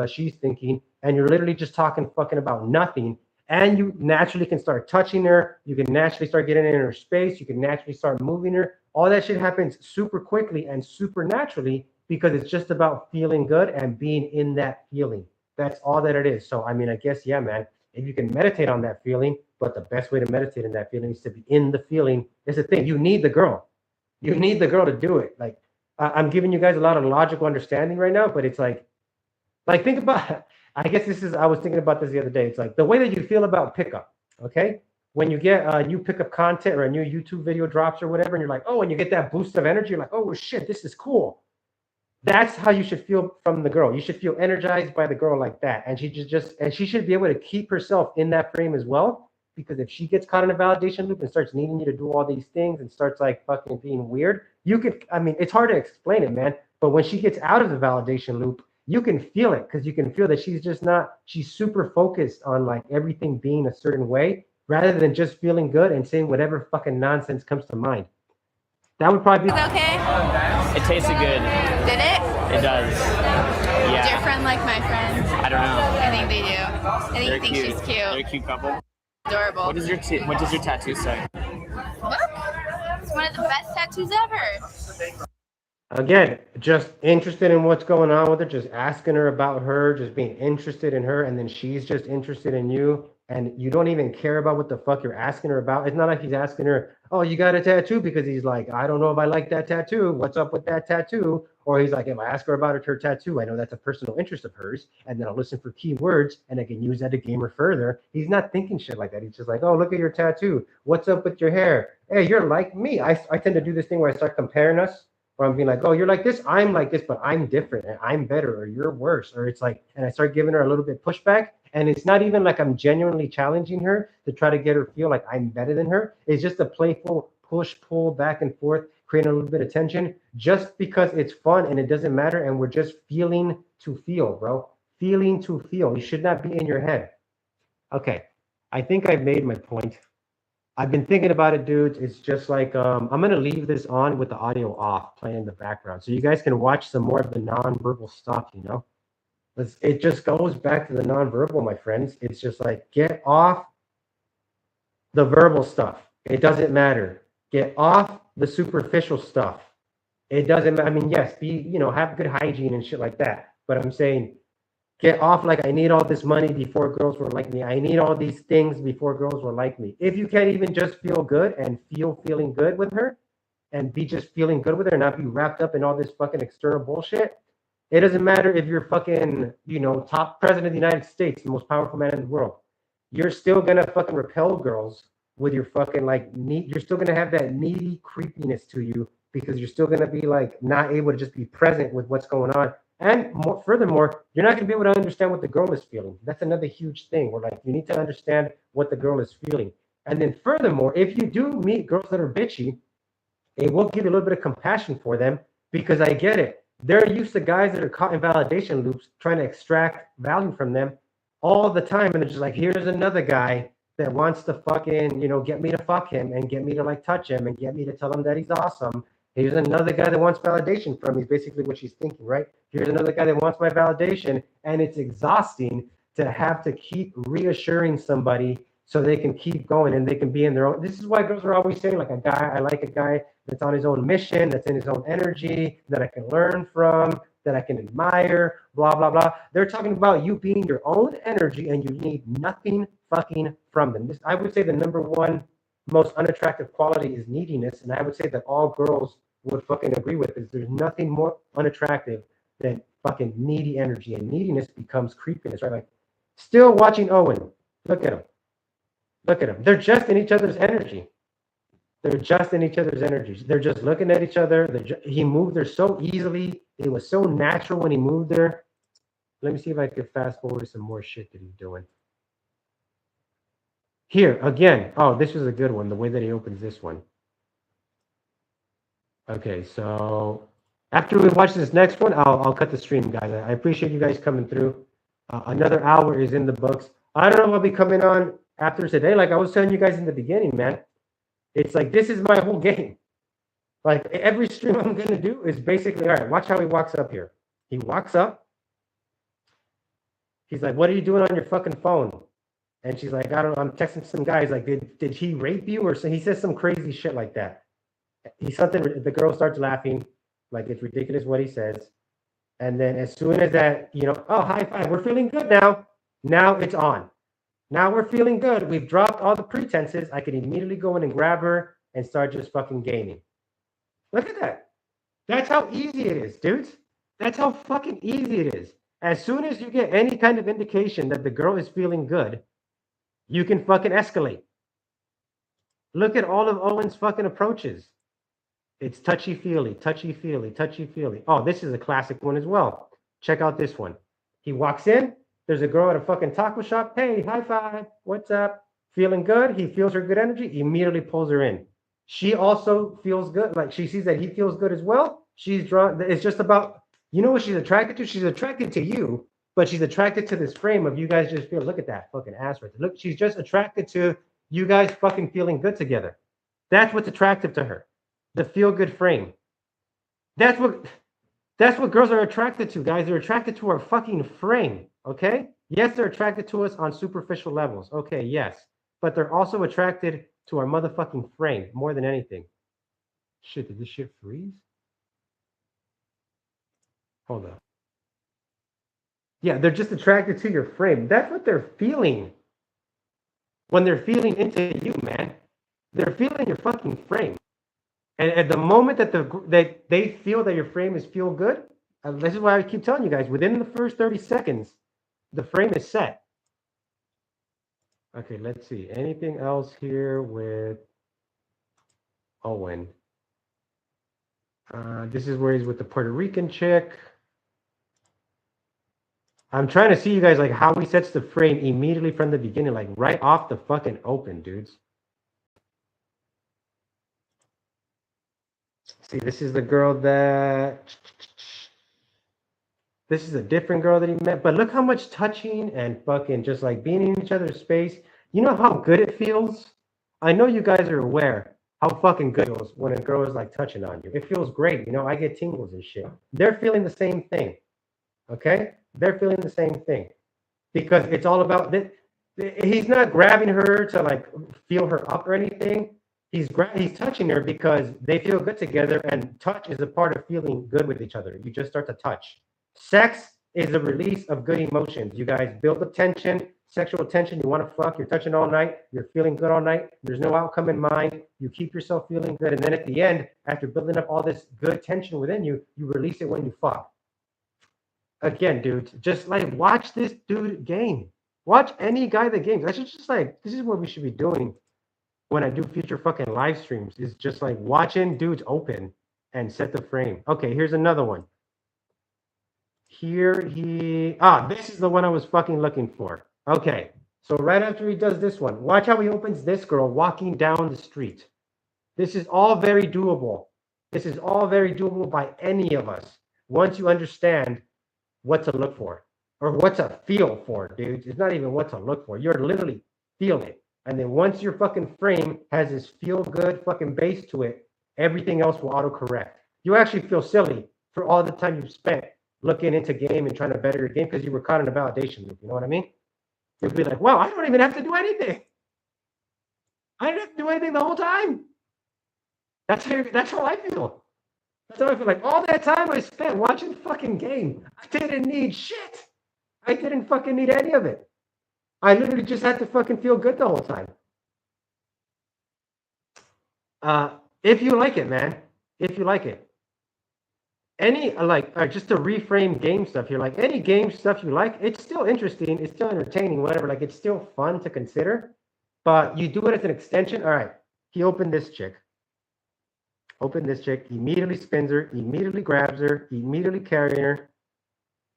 she's thinking, and you're literally just talking fucking about nothing. And you naturally can start touching her. You can naturally start getting in her space. You can naturally start moving her. All that shit happens super quickly and super naturally because it's just about feeling good and being in that feeling. That's all that it is. So, I mean, I guess, yeah, man, if you can meditate on that feeling, but the best way to meditate in that feeling is to be in the feeling. It's the thing. You need the girl. You need the girl to do it. Like, I'm giving you guys a lot of logical understanding right now, but it's like think about, I was thinking about this the other day. It's like the way that you feel about pickup, okay? When you get a new pickup content or a new YouTube video drops or whatever, and you're like, oh, and you get that boost of energy, you're like, oh, shit, this is cool. That's how you should feel from the girl. You should feel energized by the girl like that. And she and she should be able to keep herself in that frame as well. Because if she gets caught in a validation loop and starts needing you to do all these things and starts like fucking being weird, you could, I mean, it's hard to explain it, man. But when she gets out of the validation loop, you can feel it because you can feel that she's just not, she's super focused on like everything being a certain way rather than just feeling good and saying whatever fucking nonsense comes to mind. That would probably be Okay. It tasted good. Did it? It does. Yeah. Different like my friends. I don't know. I think they do. I think They're you think cute. she's They're a cute. cute couple. Adorable. What does your tattoo say? Look, it's one of the best tattoos ever. again, just interested in what's going on with her, just asking her about her, just being interested in her, and then she's just interested in you, and you don't even care about what the fuck you're asking her about. It's not like he's asking her, "Oh, you got a tattoo?" because he's like, "I don't know if I like that tattoo. What's up with that tattoo?" Or he's like, "If I ask her about her tattoo, I know that's a personal interest of hers, and then I'll listen for keywords, and I can use that to game her further." He's not thinking shit like that. He's just like, "Oh, look at your tattoo. What's up with your hair? Hey, you're like me." I tend to do this thing where I start comparing us, where I'm being like, "Oh, you're like this, I'm like this, but I'm different and I'm better, or you're worse," or it's like, and I start giving her a little bit pushback. And it's not even like I'm genuinely challenging her to try to get her feel like I'm better than her. It's just a playful push, pull back and forth, creating a little bit of tension just because it's fun and it doesn't matter. And we're just feeling to feel, bro. Feeling to feel. You should not be in your head. Okay. I think I've made my point. I've been thinking about it, dudes. It's just like I'm gonna leave this on with the audio off, playing in the background, so you guys can watch some more of the nonverbal stuff. You know, it just goes back to the nonverbal, my friends. It's just like get off the verbal stuff. It doesn't matter. Get off the superficial stuff. It doesn't matter. I mean, yes, have good hygiene and shit like that. But I'm saying get off like I need all this money before girls were like me. I need all these things before girls were like me. If you can't even just feel good and feeling good with her and be just feeling good with her and not be wrapped up in all this fucking external bullshit, it doesn't matter if you're fucking, top president of the United States, the most powerful man in the world. You're still gonna fucking repel girls with your fucking like need. You're still gonna have that needy creepiness to you because you're still gonna be like not able to just be present with what's going on. And furthermore, you're not going to be able to understand what the girl is feeling. That's another huge thing where like you need to understand what the girl is feeling. And then furthermore, if you do meet girls that are bitchy, it will give you a little bit of compassion for them because I get it. They're used to guys that are caught in validation loops trying to extract value from them all the time. And they're just like, here's another guy that wants to fucking, get me to fuck him and get me to like touch him and get me to tell him that he's awesome. Here's another guy that wants validation from me, is basically what she's thinking, right? Here's another guy that wants my validation. And it's exhausting to have to keep reassuring somebody so they can keep going and they can be in their own. This is why girls are always saying, like, I like a guy that's on his own mission, that's in his own energy, that I can learn from, that I can admire, blah, blah, blah. They're talking about you being your own energy and you need nothing fucking from them. I would say the number one most unattractive quality is neediness. And I would say that all girls would fucking agree with this. There's nothing more unattractive than fucking needy energy. And neediness becomes creepiness, right? Like, still watching Owen. Look at him. Look at them. They're just in each other's energy. They're just in each other's energies. They're just looking at each other. He moved there so easily. It was so natural when he moved there. Let me see if I can fast forward to some more shit that he's doing. Here, again. Oh, this was a good one. The way that he opens this one. Okay, so after we watch this next one, I'll cut the stream, guys. I appreciate you guys coming through. Another hour is in the books. I don't know if I'll be coming on after today. Like I was telling you guys in the beginning, man. It's like, this is my whole game. Like every stream I'm going to do is basically, all right, watch how he walks up here. He walks up. He's like, what are you doing on your fucking phone? And she's like, I don't know. I'm texting some guys. Like, did he rape you? Or so he says some crazy shit like that. The girl starts laughing. Like, it's ridiculous what he says. And then as soon as that, oh, high five. We're feeling good now. Now it's on. Now we're feeling good. We've dropped all the pretenses. I can immediately go in and grab her and start just fucking gaming. Look at that. That's how easy it is, dudes. That's how fucking easy it is. As soon as you get any kind of indication that the girl is feeling good, you can fucking escalate. Look at all of Owen's fucking approaches. It's touchy-feely, touchy-feely, touchy-feely. Oh, this is a classic one as well. Check out this one. He walks in. There's a girl at a fucking taco shop. Hey, high five. What's up? Feeling good. He feels her good energy. Immediately pulls her in. She also feels good. Like she sees that he feels good as well. She's drawn. It's just about, you know what she's attracted to? She's attracted to you, but she's attracted to this frame of you guys just feel, look at that fucking ass right there. Look, she's just attracted to you guys fucking feeling good together. That's what's attractive to her. The feel good frame. That's what girls are attracted to, guys. They're attracted to our fucking frame. Okay? Yes, they're attracted to us on superficial levels. Okay, yes. But they're also attracted to our motherfucking frame more than anything. Shit, did this shit freeze? Hold on. Yeah, they're just attracted to your frame. That's what they're feeling. When they're feeling into you, man. They're feeling your fucking frame. And at the moment that they feel that your frame is feel good, this is why I keep telling you guys, within the first 30 seconds, the frame is set. Okay, let's see. Anything else here with Owen? This is where he's with the Puerto Rican chick. I'm trying to see you guys like how he sets the frame immediately from the beginning, like right off the fucking open, dudes. See, this is the girl that... This is a different girl that he met, but look how much touching and fucking just like being in each other's space. You know how good it feels? I know you guys are aware how fucking good it feels when a girl is like touching on you. It feels great, you know, I get tingles and shit. They're feeling the same thing, okay? They're feeling the same thing because it's all about, he's not grabbing her to like feel her up or anything. He's touching her because they feel good together, and touch is a part of feeling good with each other. You just start to touch. Sex is a release of good emotions. You guys build up tension, sexual tension. You want to fuck. You're touching all night. You're feeling good all night. There's no outcome in mind. You keep yourself feeling good. And then at the end, after building up all this good tension within you, you release it when you fuck. Again, dudes, just like watch this dude game. Watch any guy that games. I should just like, this is what we should be doing when I do future fucking live streams, is just like watching dudes open and set the frame. Okay, here's another one. Here this is the one I was fucking looking for. Okay, so right after he does this one, watch how he opens this girl walking down the street. This is all very doable. This is all very doable by any of us once you understand what to look for or what to feel for, dude. It's not even what to look for. You're literally feel it. And then once your fucking frame has this feel good fucking base to it, everything else will autocorrect. You actually feel silly for all the time you've spent looking into game and trying to better your game because you were caught in a validation loop. You know what I mean? You'll be like, wow, I don't even have to do anything. I didn't have to do anything the whole time. That's how I feel. That's how I feel. Like all that time I spent watching the fucking game, I didn't need shit. I didn't fucking need any of it. I literally just had to fucking feel good the whole time. If you like it, man. If you like it. Any, just to reframe game stuff here, like any game stuff you like, it's still interesting, it's still entertaining, whatever. Like it's still fun to consider, but you do it as an extension. All right, he opened this chick. Immediately spins her, immediately grabs her, immediately carrying her.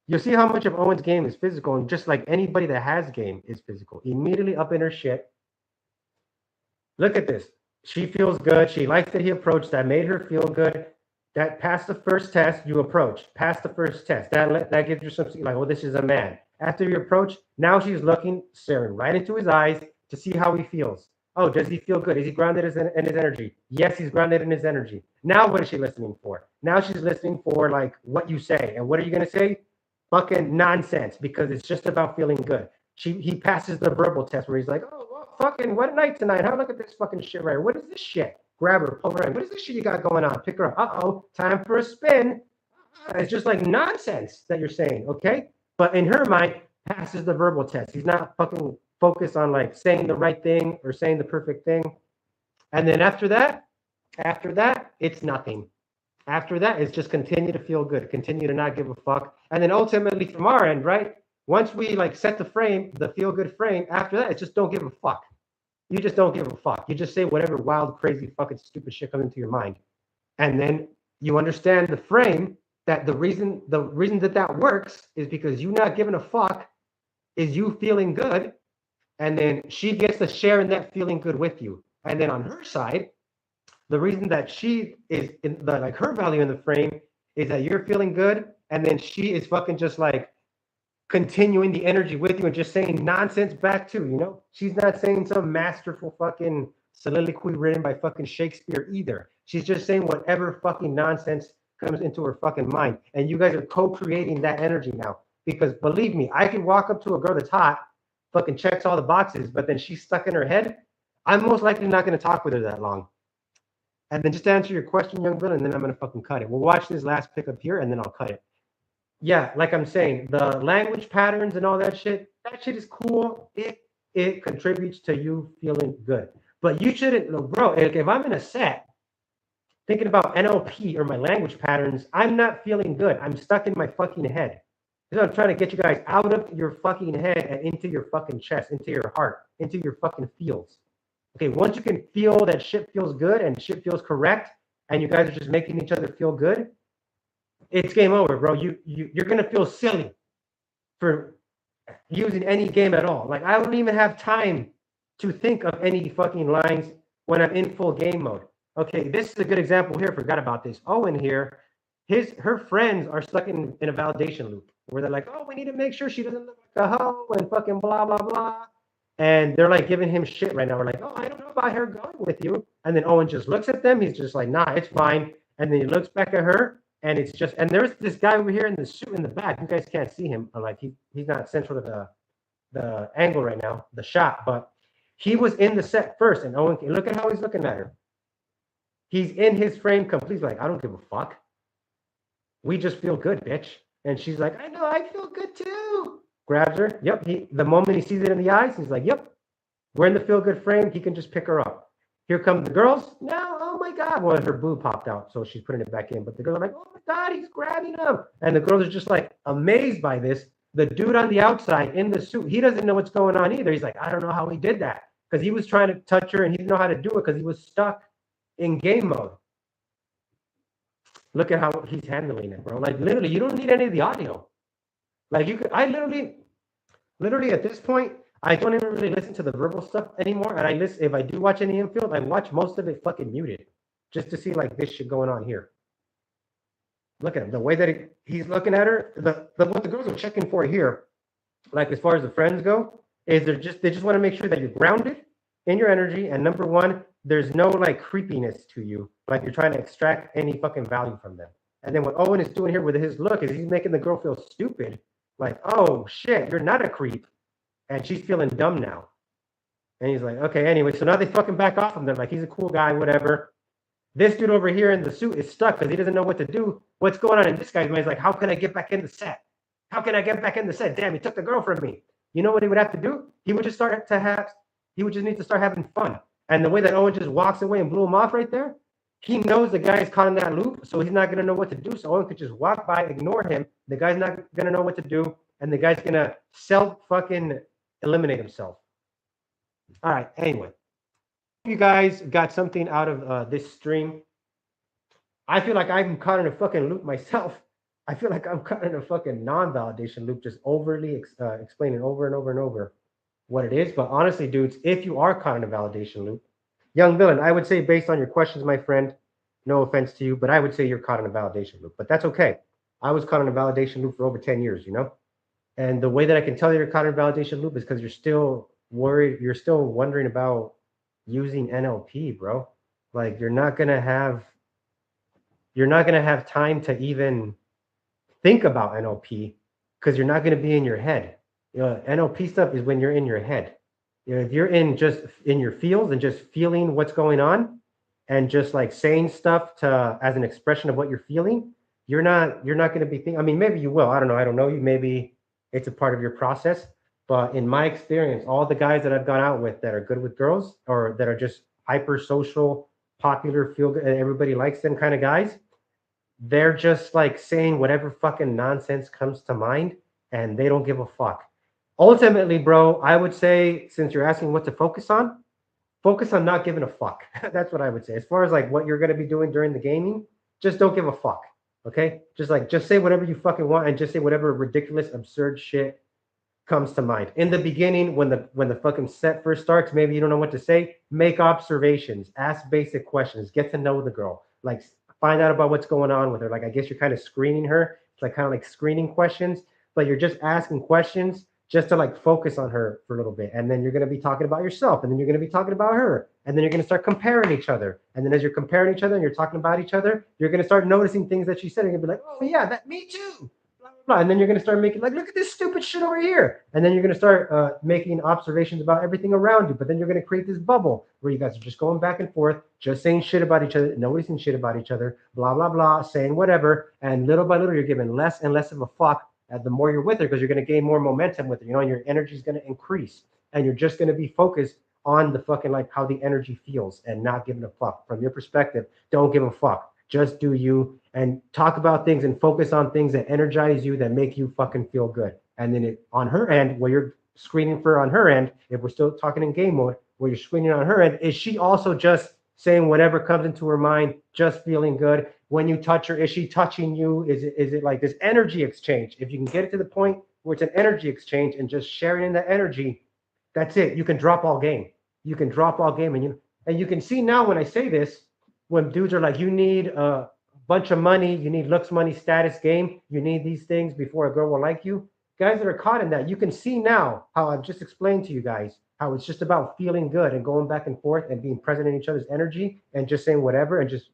You'll see how much of Owen's game is physical, and just like anybody that has game is physical. Immediately up in her shit. Look at this. She feels good. She likes that he approached. That made her feel good. That passed the first test, you approach. Passed the first test. That gives you something like, well, this is a man. After you approach, now she's looking, staring right into his eyes to see how he feels. Oh, does he feel good? Is he grounded in his energy? Yes, he's grounded in his energy. Now what is she listening for? Now she's listening for like what you say. And what are you going to say? Fucking nonsense, because it's just about feeling good. He passes the verbal test where he's like, oh, well, fucking what a night tonight. How look at this fucking shit right here. What is this shit? Grab her, pull her in. What is this shit you got going on? Pick her up. Uh-oh, time for a spin. It's just like nonsense that you're saying, okay? But in her mind, passes the verbal test. He's not fucking focused on like saying the right thing or saying the perfect thing. And then after that, it's nothing. After that, it's just continue to feel good, continue to not give a fuck. And then ultimately from our end, right? Once we like set the frame, the feel good frame, after that, it's just don't give a fuck. You just don't give a fuck. You just say whatever wild, crazy, fucking stupid shit comes into your mind. And then you understand the frame that the reason that works is because you not giving a fuck is you feeling good, and then she gets to share in that feeling good with you. And then on her side, the reason that she is in the like her value in the frame is that you're feeling good, and then she is fucking just like continuing the energy with you and just saying nonsense back too, you know? She's not saying some masterful fucking soliloquy written by fucking Shakespeare either. She's just saying whatever fucking nonsense comes into her fucking mind. And you guys are co-creating that energy now. Because believe me, I can walk up to a girl that's hot, fucking checks all the boxes, but then she's stuck in her head. I'm most likely not going to talk with her that long. And then just to answer your question, young Bill, and then I'm going to fucking cut it. We'll watch this last pickup here, and then I'll cut it. Yeah, like I'm saying, the language patterns and all that shit is cool. It contributes to you feeling good. But you shouldn't, bro, if I'm in a set thinking about NLP or my language patterns, I'm not feeling good. I'm stuck in my fucking head. I'm trying to get you guys out of your fucking head and into your fucking chest, into your heart, into your fucking feels. Okay, once you can feel that shit feels good and shit feels correct, and you guys are just making each other feel good, it's game over, bro. You're gonna feel silly for using any game at all. Like I don't even have time to think of any fucking lines when I'm in full game mode. Okay, this is a good example here. Forgot about this. Owen here, her friends are stuck in a validation loop where they're like, oh, we need to make sure she doesn't look like a hoe and fucking blah blah blah. And they're like giving him shit right now. We're like, oh, I don't know about her going with you. And then Owen just looks at them. He's just like, nah, it's fine. And then he looks back at her. And it's just, and there's this guy over here in the suit in the back. You guys can't see him, like he's not central to the angle right now, the shot. But he was in the set first, and Owen, look at how he's looking at her. He's in his frame completely. Like I don't give a fuck. We just feel good, bitch. And she's like, I know, I feel good too. Grabs her. Yep. The moment he sees it in the eyes, he's like, yep. We're in the feel good frame. He can just pick her up. Here come the girls. No, oh my God. Well, her boob popped out, so she's putting it back in. But the girls are like, oh my God, he's grabbing him. And the girls are just like amazed by this. The dude on the outside in the suit, he doesn't know what's going on either. He's like, I don't know how he did that. Because he was trying to touch her and he didn't know how to do it because he was stuck in game mode. Look at how he's handling it, bro. Like literally, you don't need any of the audio. Like you could, I literally at this point, I don't even really listen to the verbal stuff anymore. And if I do watch any infield, I watch most of it fucking muted just to see like this shit going on here. Look at him, the way that he's looking at her, what the girls are checking for here, like as far as the friends go, is they just want to make sure that you're grounded in your energy. And number one, there's no like creepiness to you, like you're trying to extract any fucking value from them. And then what Owen is doing here with his look is he's making the girl feel stupid. Like, oh shit, you're not a creep. And she's feeling dumb now. And he's like, okay, anyway. So now they fucking back off him. They're like, he's a cool guy, whatever. This dude over here in the suit is stuck because he doesn't know what to do. What's going on in this guy's mind? He's like, how can I get back in the set? How can I get back in the set? Damn, he took the girl from me. You know what he would have to do? He would just need to start having fun. And the way that Owen just walks away and blew him off right there, he knows the guy is caught in that loop, so he's not going to know what to do. So Owen could just walk by, ignore him. The guy's not going to know what to do, and the guy's going to self-fucking eliminate himself. All right, anyway. You guys got something out of this stream. I feel like I'm caught in a fucking loop myself. I feel like I'm caught in a fucking non-validation loop, just overly explaining over and over and over what it is. But honestly, dudes, if you are caught in a validation loop, young villain, I would say based on your questions, my friend, no offense to you, but I would say you're caught in a validation loop. But that's okay. I was caught in a validation loop for over 10 years, you know? And the way that I can tell you're caught in a validation loop is because you're still worried, you're still wondering about using NLP, bro. Like you're not gonna have time to even think about NLP because you're not gonna be in your head. You know, NLP stuff is when you're in your head. You know, if you're just in your feels and just feeling what's going on and just like saying stuff as an expression of what you're feeling, you're not gonna be thinking. I mean, maybe you will. I don't know you. Maybe it's a part of your process. But in my experience, all the guys that I've gone out with that are good with girls or that are just hyper social, popular, feel good, and everybody likes them kind of guys, they're just like saying whatever fucking nonsense comes to mind and they don't give a fuck. Ultimately, bro, I would say, since you're asking what to focus on, focus on not giving a fuck. That's what I would say. As far as like what you're gonna be doing during the gaming, just don't give a fuck. Okay? Just say whatever you fucking want and just say whatever ridiculous, absurd shit comes to mind. In the beginning, when the fucking set first starts, maybe you don't know what to say, make observations, ask basic questions, get to know the girl, like find out about what's going on with her. Like I guess you're kind of screening her. It's like kind of like screening questions, but you're just asking questions just to like focus on her for a little bit. And then you're going to be talking about yourself, and then you're going to be talking about her, and then you're going to start comparing each other. And then as you're comparing each other and you're talking about each other, you're going to start noticing things that she said, and you're going to be like, oh yeah, that me too. And then you're going to start making like, look at this stupid shit over here. And then you're going to start making observations about everything around you. But then you're going to create this bubble where you guys are just going back and forth, just saying shit about each other, nobody's saying shit about each other, blah, blah, blah, saying whatever. And little by little, you're giving less and less of a fuck the more you're with her, because you're going to gain more momentum with her, and your energy is going to increase. And you're just going to be focused on the fucking like how the energy feels and not giving a fuck. From your perspective, don't give a fuck. Just do you, and talk about things and focus on things that energize you, that make you fucking feel good. And then on her end, where you're screening for on her end, if we're still talking in game mode, where you're screening on her end, is she also just saying whatever comes into her mind, just feeling good? When you touch her, is she touching you? Is it like this energy exchange? If you can get it to the point where it's an energy exchange and just sharing in the energy, that's it. You can drop all game. You can drop all game, and you can see now when I say this, when dudes are like, you need a bunch of money, you need looks, money, status, game, you need these things before a girl will like you. Guys that are caught in that, you can see now how I've just explained to you guys how it's just about feeling good and going back and forth and being present in each other's energy and just saying whatever and just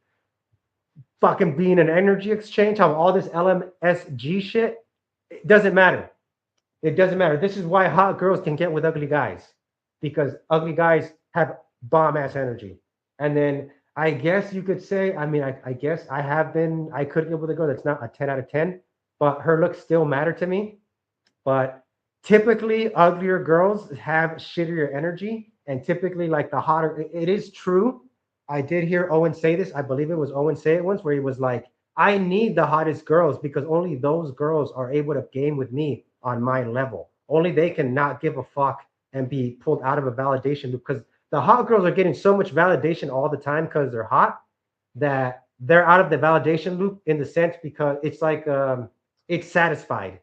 fucking being an energy exchange. How all this LMSG shit, it doesn't matter. It doesn't matter. This is why hot girls can get with ugly guys, because ugly guys have bomb ass energy. And then I guess you could say, I mean, I guess I could get with a girl that's not a 10 out of 10, but her looks still matter to me. But typically, uglier girls have shittier energy, and typically, like the hotter, it is true. I did hear Owen say this. I believe it was Owen say it once, where he was like, I need the hottest girls because only those girls are able to game with me on my level. Only they can not give a fuck and be pulled out of a validation loop, because the hot girls are getting so much validation all the time because they're hot, that they're out of the validation loop in the sense because it's like it's satisfied.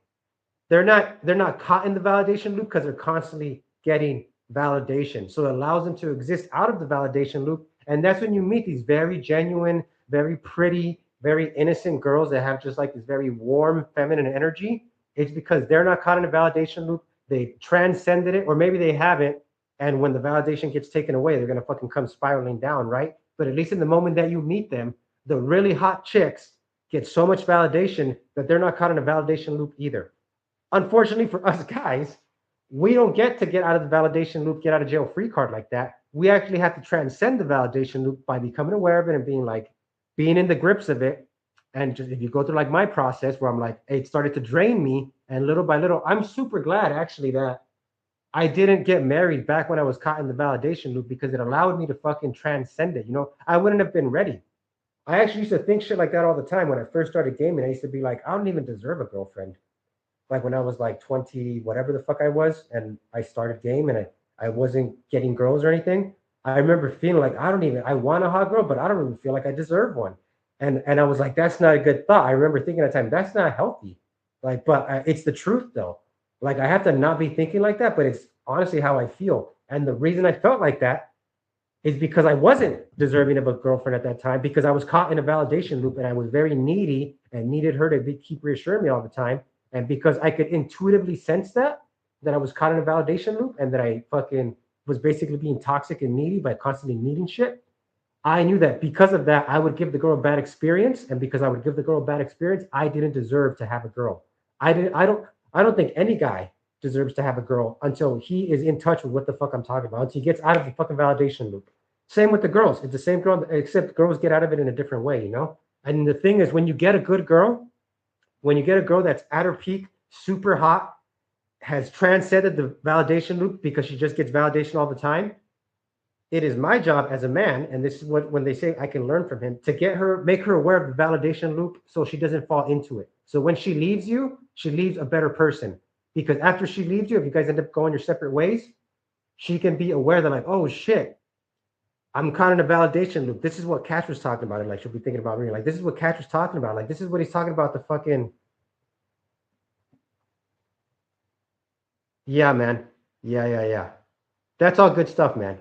They're not caught in the validation loop because they're constantly getting validation. So it allows them to exist out of the validation loop. And that's when you meet these very genuine, very pretty, very innocent girls that have just like this very warm, feminine energy. It's because they're not caught in a validation loop. They transcended it, or maybe they haven't. And when the validation gets taken away, they're going to fucking come spiraling down, right? But at least in the moment that you meet them, the really hot chicks get so much validation that they're not caught in a validation loop either. Unfortunately for us guys, we don't get to get out of the validation loop, get out of jail free card like that. We actually have to transcend the validation loop by becoming aware of it and being in the grips of it. And just if you go through like my process where I'm like, hey, it started to drain me, and little by little, I'm super glad actually that I didn't get married back when I was caught in the validation loop, because it allowed me to fucking transcend it. I wouldn't have been ready. I actually used to think shit like that all the time. When I first started gaming, I used to be like, I don't even deserve a girlfriend. Like when I was like 20, whatever the fuck I was, and I started game and I wasn't getting girls or anything. I remember feeling like I want a hot girl, but I don't even feel like I deserve one. And I was like, that's not a good thought. I remember thinking at the time, that's not healthy. Like, but it's the truth though. Like I have to not be thinking like that, but it's honestly how I feel. And the reason I felt like that is because I wasn't deserving of a girlfriend at that time, because I was caught in a validation loop and I was very needy and needed her to keep reassuring me all the time. And because I could intuitively sense that I was caught in a validation loop and that I fucking was basically being toxic and needy by constantly needing shit, I knew that because of that, I would give the girl a bad experience. And because I would give the girl a bad experience, I didn't deserve to have a girl. I don't think any guy deserves to have a girl until he is in touch with what the fuck I'm talking about, until he gets out of the fucking validation loop. Same with the girls. It's the same girl, except girls get out of it in a different way, And the thing is, when you get a good girl, when you get a girl that's at her peak, super hot, has transcended the validation loop because she just gets validation all the time, it is my job as a man, and this is what when they say I can learn from him, to make her aware of the validation loop so she doesn't fall into it. So when she leaves you, she leaves a better person. Because after she leaves you, if you guys end up going your separate ways, she can be aware that like, oh shit, I'm caught in a validation loop. This is what Cash was talking about. And like, she'll be thinking about me. Like, this is what Cash was talking about. Like, this is what he's talking about. The fucking. Yeah, man. Yeah. That's all good stuff, man.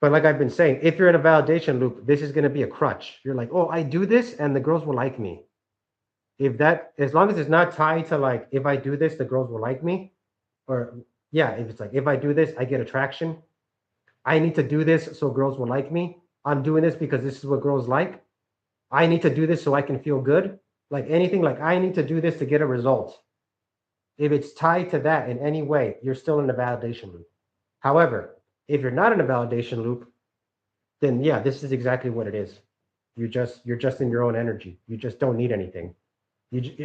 But like I've been saying, if you're in a validation loop, this is going to be a crutch. You're like, oh, I do this and the girls will like me. If that, as long as it's not tied to like, if I do this, the girls will like me. Or yeah, if it's like, if I do this, I get attraction. I need to do this so girls will like me. I'm doing this because this is what girls like. I need to do this so I can feel good. Like anything, like I need to do this to get a result. If it's tied to that in any way, you're still in a validation loop. However, if you're not in a validation loop, then yeah, this is exactly what it is. You're just in your own energy. You just don't need anything.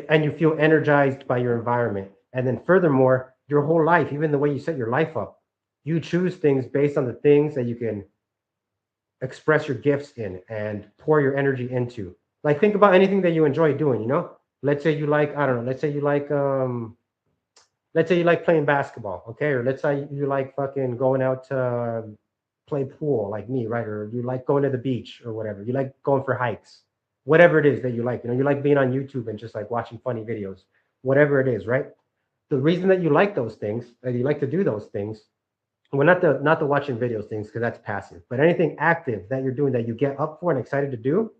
And you feel energized by your environment. And then furthermore, your whole life, even the way you set your life up, you choose things based on the things that you can express your gifts in and pour your energy into. Like think about anything that you enjoy doing, you know? Let's say you like, I don't know, let's say you like playing basketball, okay? Or let's say you like fucking going out to play pool like me, right? Or you like going to the beach or whatever. You like going for hikes. Whatever it is that you like, you know, you like being on YouTube and just like watching funny videos. Whatever it is, right? The reason that you like those things, and you like to do those things, well, not the watching videos things, because that's passive, but anything active that you're doing that you get up for and excited to do,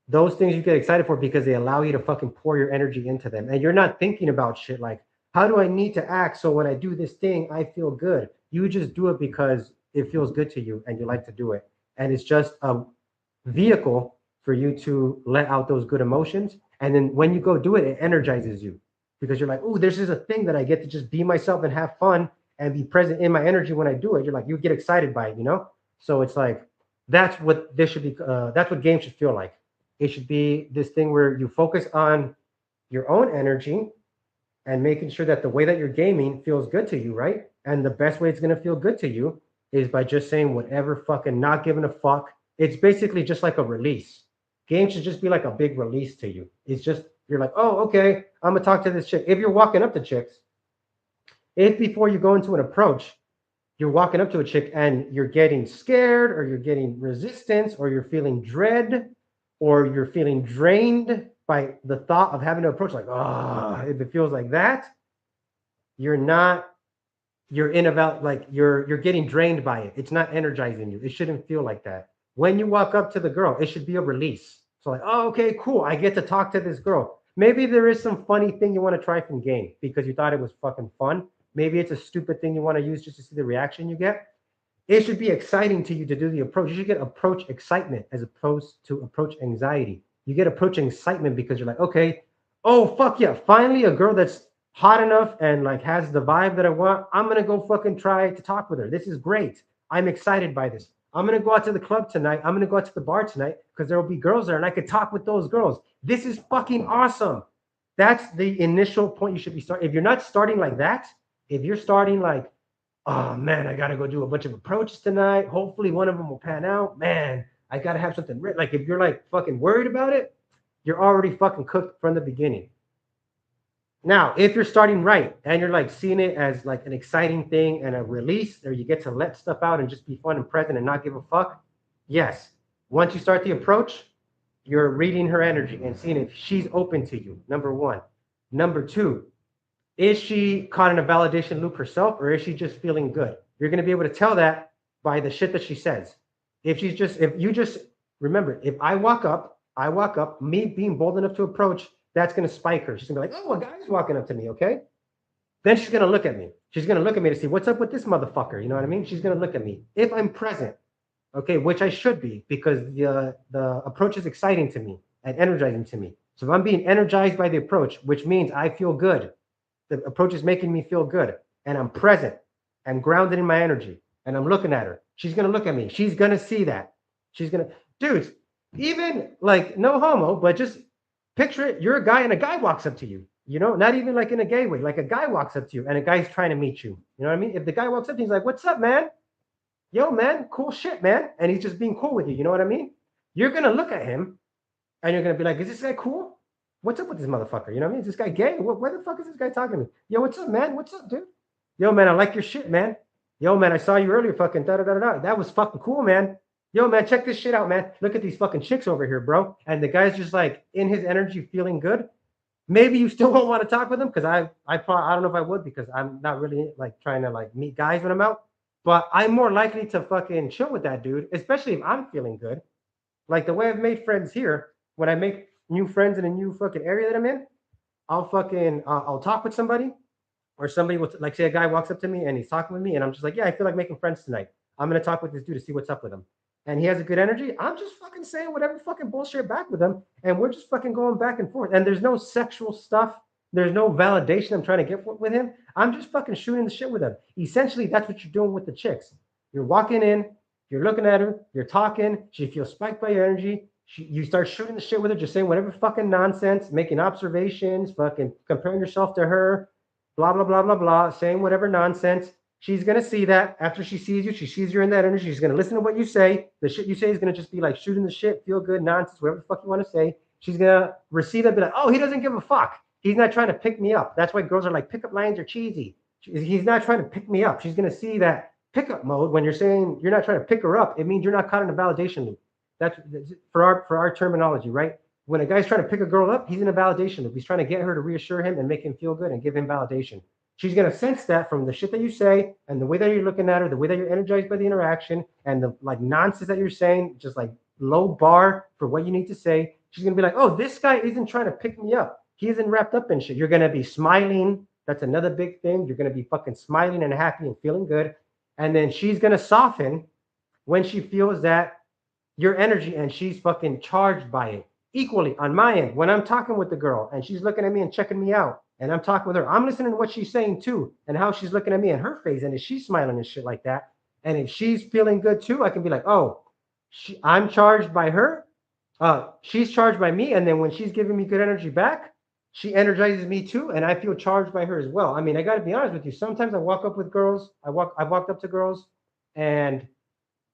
those things you get excited for because they allow you to fucking pour your energy into them. And you're not thinking about shit like, how do I need to act so when I do this thing, I feel good? You just do it because it feels good to you and you like to do it. And it's just a vehicle for you to let out those good emotions. And then when you go do it, it energizes you because you're like, oh, this is a thing that I get to just be myself and have fun and be present in my energy when I do it. You're like, you get excited by it, you know? So it's like, that's what this should be. That's what games should feel like. It should be this thing where you focus on your own energy and making sure that the way that you're gaming feels good to you, right? And the best way it's going to feel good to you is by just saying whatever, fucking not giving a fuck. It's basically just like a release. Games should just be like a big release to you. It's just, you're like, oh, okay, I'm going to talk to this chick. If you're walking up to chicks, if before you go into an approach, you're walking up to a chick and you're getting scared or you're getting resistance or you're feeling dread or you're feeling drained by the thought of having to approach, like, oh, if it feels like that, you're getting drained by it. It's not energizing you. It shouldn't feel like that. When you walk up to the girl, it should be a release. So like, oh, okay, cool. I get to talk to this girl. Maybe there is some funny thing you want to try from game because you thought it was fucking fun. Maybe it's a stupid thing you want to use just to see the reaction you get. It should be exciting to you to do the approach. You should get approach excitement as opposed to approach anxiety. You get approach excitement because you're like, okay, oh, fuck yeah. Finally, a girl that's hot enough and like has the vibe that I want. I'm going to go fucking try to talk with her. This is great. I'm excited by this. I'm going to go out to the club tonight. I'm going to go out to the bar tonight because there will be girls there and I could talk with those girls. This is fucking awesome. That's the initial point you should be starting. If you're not starting like that, if you're starting like, oh man, I got to go do a bunch of approaches tonight. Hopefully one of them will pan out. Man, I got to have something written. Like if you're like fucking worried about it, you're already fucking cooked from the beginning. Now, if you're starting right and you're like seeing it as like an exciting thing and a release, or you get to let stuff out and just be fun and present and not give a fuck, yes. Once you start the approach, you're reading her energy and seeing if she's open to you, number one. Number two, is she caught in a validation loop herself or is she just feeling good? You're going to be able to tell that by the shit that she says. If you just remember, if I walk up, me being bold enough to approach, that's going to spike her. She's going to be like, oh, a guy's walking up to me, okay? Then she's going to look at me. She's going to look at me to see what's up with this motherfucker. You know what I mean? She's going to look at me. If I'm present, okay, which I should be because the approach is exciting to me and energizing to me. So if I'm being energized by the approach, which means I feel good, the approach is making me feel good, and I'm present and grounded in my energy, and I'm looking at her. She's going to look at me. She's going to see that. She's going to, dudes, even like no homo, but just picture it. You're a guy and a guy walks up to you, you know, not even like in a gay way, like a guy walks up to you and a guy's trying to meet you. You know what I mean? If the guy walks up to you, he's like, what's up, man? Yo, man, cool shit, man. And he's just being cool with you. You know what I mean? You're going to look at him and you're going to be like, is this guy cool? What's up with this motherfucker? You know what I mean? Is this guy gay? Where the fuck is this guy talking to me? Yo, what's up, man? What's up, dude? Yo, man, I like your shit, man. Yo, man, I saw you earlier, fucking da da da da. That was fucking cool, man. Yo, man, check this shit out, man. Look at these fucking chicks over here, bro. And the guy's just like in his energy, feeling good. Maybe you still won't want to talk with him because I probably I don't know if I would because I'm not really like trying to like meet guys when I'm out. But I'm more likely to fucking chill with that dude, especially if I'm feeling good. Like the way I've made friends here, when I make new friends in a new fucking area that I'm in, I'll fucking I'll talk with somebody or somebody will like say a guy walks up to me and he's talking with me and I'm just like, yeah, I feel like making friends tonight. I'm gonna talk with this dude to see what's up with him. And he has a good energy. I'm just fucking saying whatever fucking bullshit back with him, and we're just fucking going back and forth. And there's no sexual stuff. There's no validation I'm trying to get with him. I'm just fucking shooting the shit with him. Essentially, that's what you're doing with the chicks. You're walking in, you're looking at her, you're talking. She feels spiked by your energy. You start shooting the shit with her, just saying whatever fucking nonsense, making observations, fucking comparing yourself to her, blah blah blah blah blah, saying whatever nonsense. She's gonna see that after she sees you, she sees you're in that energy. She's gonna listen to what you say. The shit you say is gonna just be like shooting the shit, feel good nonsense, whatever the fuck you want to say. She's gonna receive that, be like, oh, he doesn't give a fuck. He's not trying to pick me up. That's why girls are like, pickup lines are cheesy. He's not trying to pick me up. She's gonna see that pickup mode when you're saying you're not trying to pick her up. It means you're not caught in a validation loop. That's for our terminology, right? When a guy's trying to pick a girl up, he's in a validation loop. He's trying to get her to reassure him and make him feel good and give him validation. She's going to sense that from the shit that you say and the way that you're looking at her, the way that you're energized by the interaction and the like nonsense that you're saying, just like low bar for what you need to say. She's going to be like, oh, this guy isn't trying to pick me up. He isn't wrapped up in shit. You're going to be smiling. That's another big thing. You're going to be fucking smiling and happy and feeling good. And then she's going to soften when she feels that your energy and she's fucking charged by it equally on my end. When I'm talking with the girl and she's looking at me and checking me out, and I'm talking with her, I'm listening to what she's saying too, and how she's looking at me and her face, and if she's smiling and shit like that, and if she's feeling good too, I can be like, oh, I'm charged by her, she's charged by me, and then when she's giving me good energy back, she energizes me too, and I feel charged by her as well. I mean, I got to be honest with you. Sometimes I walk up with girls, I've walked up to girls, and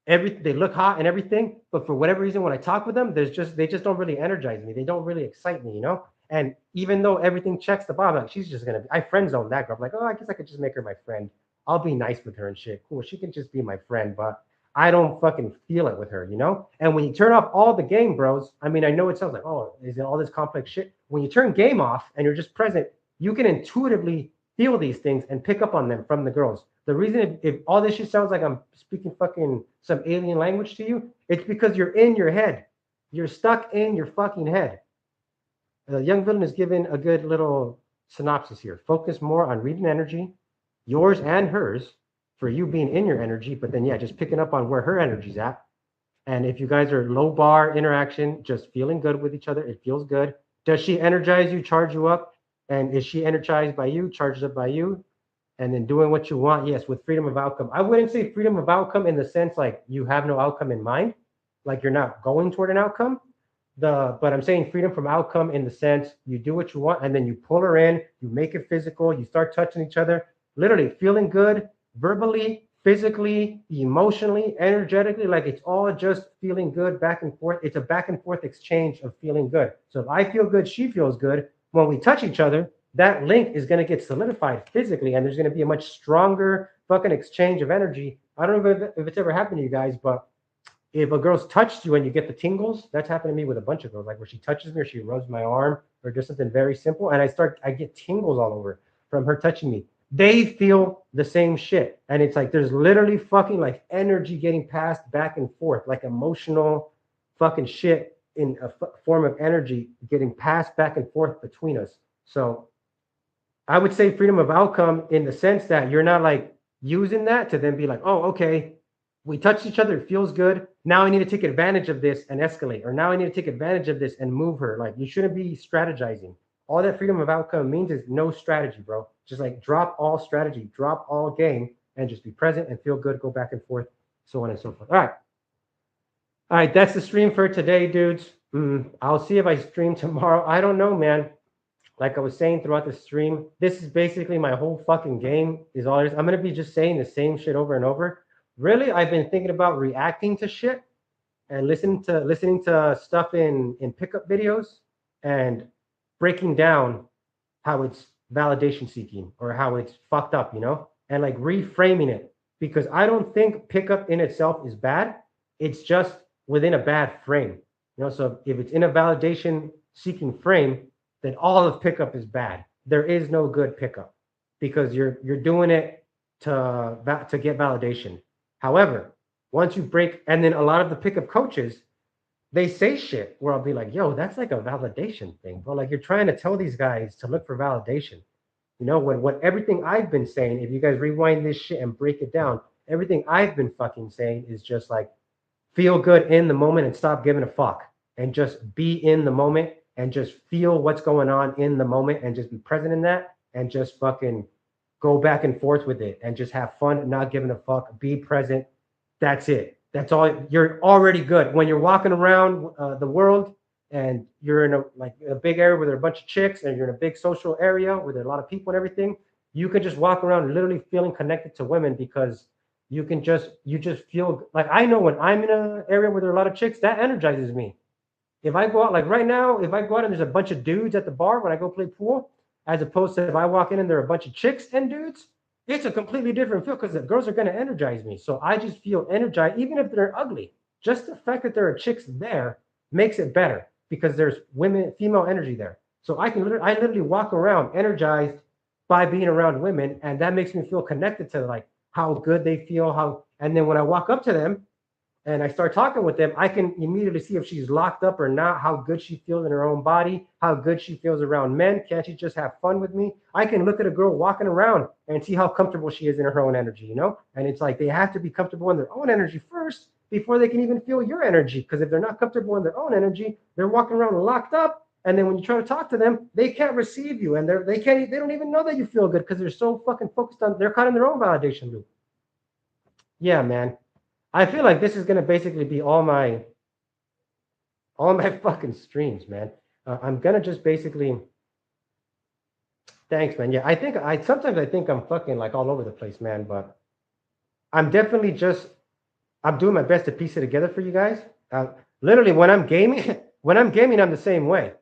they look hot and everything, but for whatever reason, when I talk with them, they just don't really energize me. They don't really excite me, you know. And even though everything checks the box, like she's just gonna be, I friend zone that girl. I'm like, oh, I guess I could just make her my friend. I'll be nice with her and shit. Cool, she can just be my friend, but I don't fucking feel it with her, you know. And when you turn off all the game, bros, I mean, I know it sounds like, oh, is it all this complex shit? When you turn game off and you're just present, you can intuitively feel these things and pick up on them from the girls. The reason if all this shit sounds like I'm speaking fucking some alien language to you, it's because you're in your head. You're stuck in your fucking head. The young villain is given a good little synopsis here. Focus more on reading energy, yours and hers, for you being in your energy, but then, yeah, just picking up on where her energy's at. And if you guys are low bar interaction, just feeling good with each other, it feels good. Does she energize you, charge you up? And is she energized by you, charged up by you? And then doing what you want, yes, with freedom of outcome. I wouldn't say freedom of outcome in the sense like you have no outcome in mind, like you're not going toward an outcome. But I'm saying freedom from outcome in the sense you do what you want and then you pull her in, you make it physical, you start touching each other, literally feeling good, verbally, physically, emotionally, energetically, like it's all just feeling good back and forth. It's a back and forth exchange of feeling good. So if I feel good, she feels good. When we touch each other, that link is going to get solidified physically, and there's going to be a much stronger fucking exchange of energy. I don't know if it's ever happened to you guys, but if a girl's touched you and you get the tingles, that's happened to me with a bunch of girls, like where she touches me or she rubs my arm or does something very simple, and I get tingles all over from her touching me. They feel the same shit, and it's like there's literally fucking like energy getting passed back and forth, like emotional fucking shit in a form of energy getting passed back and forth between us. So I would say freedom of outcome in the sense that you're not like using that to then be like, oh, okay, we touched each other, it feels good. Now I need to take advantage of this and escalate, or now I need to take advantage of this and move her. Like you shouldn't be strategizing. All that freedom of outcome means is no strategy, bro. Just like drop all strategy, drop all game, and just be present and feel good, go back and forth, so on and so forth. All right. All right, that's the stream for today, dudes. I'll see if I stream tomorrow. I don't know, man. Like I was saying throughout the stream, this is basically my whole fucking game is all it is. I'm going to be just saying the same shit over and over. Really, I've been thinking about reacting to shit and listening to stuff in pickup videos and breaking down how it's validation seeking or how it's fucked up, you know, and like reframing it because I don't think pickup in itself is bad. It's just within a bad frame. So if it's in a validation seeking frame, then all of pickup is bad. There is no good pickup because you're doing it to get validation. However, once you break, and then a lot of the pickup coaches, they say shit where I'll be like, yo, that's like a validation thing, bro. Like you're trying to tell these guys to look for validation. When what everything I've been saying, if you guys rewind this shit and break it down, everything I've been fucking saying is just like feel good in the moment and stop giving a fuck and just be in the moment and just feel what's going on in the moment and just be present in that and just fucking go back and forth with it and just have fun and not giving a fuck. Be present. That's it. That's all. You're already good when you're walking around the world and you're in a big area where there are a bunch of chicks and you're in a big social area where there are a lot of people and everything. You can just walk around literally feeling connected to women because you just feel like, I know when I'm in an area where there are a lot of chicks, that energizes me. If I go out, like right now, if I go out and there's a bunch of dudes at the bar when I go play pool, as opposed to if I walk in and there are a bunch of chicks and dudes, it's a completely different feel because the girls are going to energize me. So I just feel energized, even if they're ugly. Just the fact that there are chicks there makes it better because there's female energy there. So I literally walk around energized by being around women, and that makes me feel connected to like how good they feel, and then when I walk up to them and I start talking with them, I can immediately see if she's locked up or not, how good she feels in her own body, how good she feels around men. Can't she just have fun with me? I can look at a girl walking around and see how comfortable she is in her own energy, And it's like they have to be comfortable in their own energy first before they can even feel your energy. Because if they're not comfortable in their own energy, they're walking around locked up. And then when you try to talk to them, they can't receive you, and they don't even know that you feel good because they're so fucking focused on, they're caught in their own validation loop. Yeah, man. I feel like this is gonna basically be all my fucking streams, man. I'm gonna just basically. Thanks, man. Yeah, sometimes I think I'm fucking like all over the place, man. But I'm definitely I'm doing my best to piece it together for you guys. Literally, when I'm gaming, I'm the same way.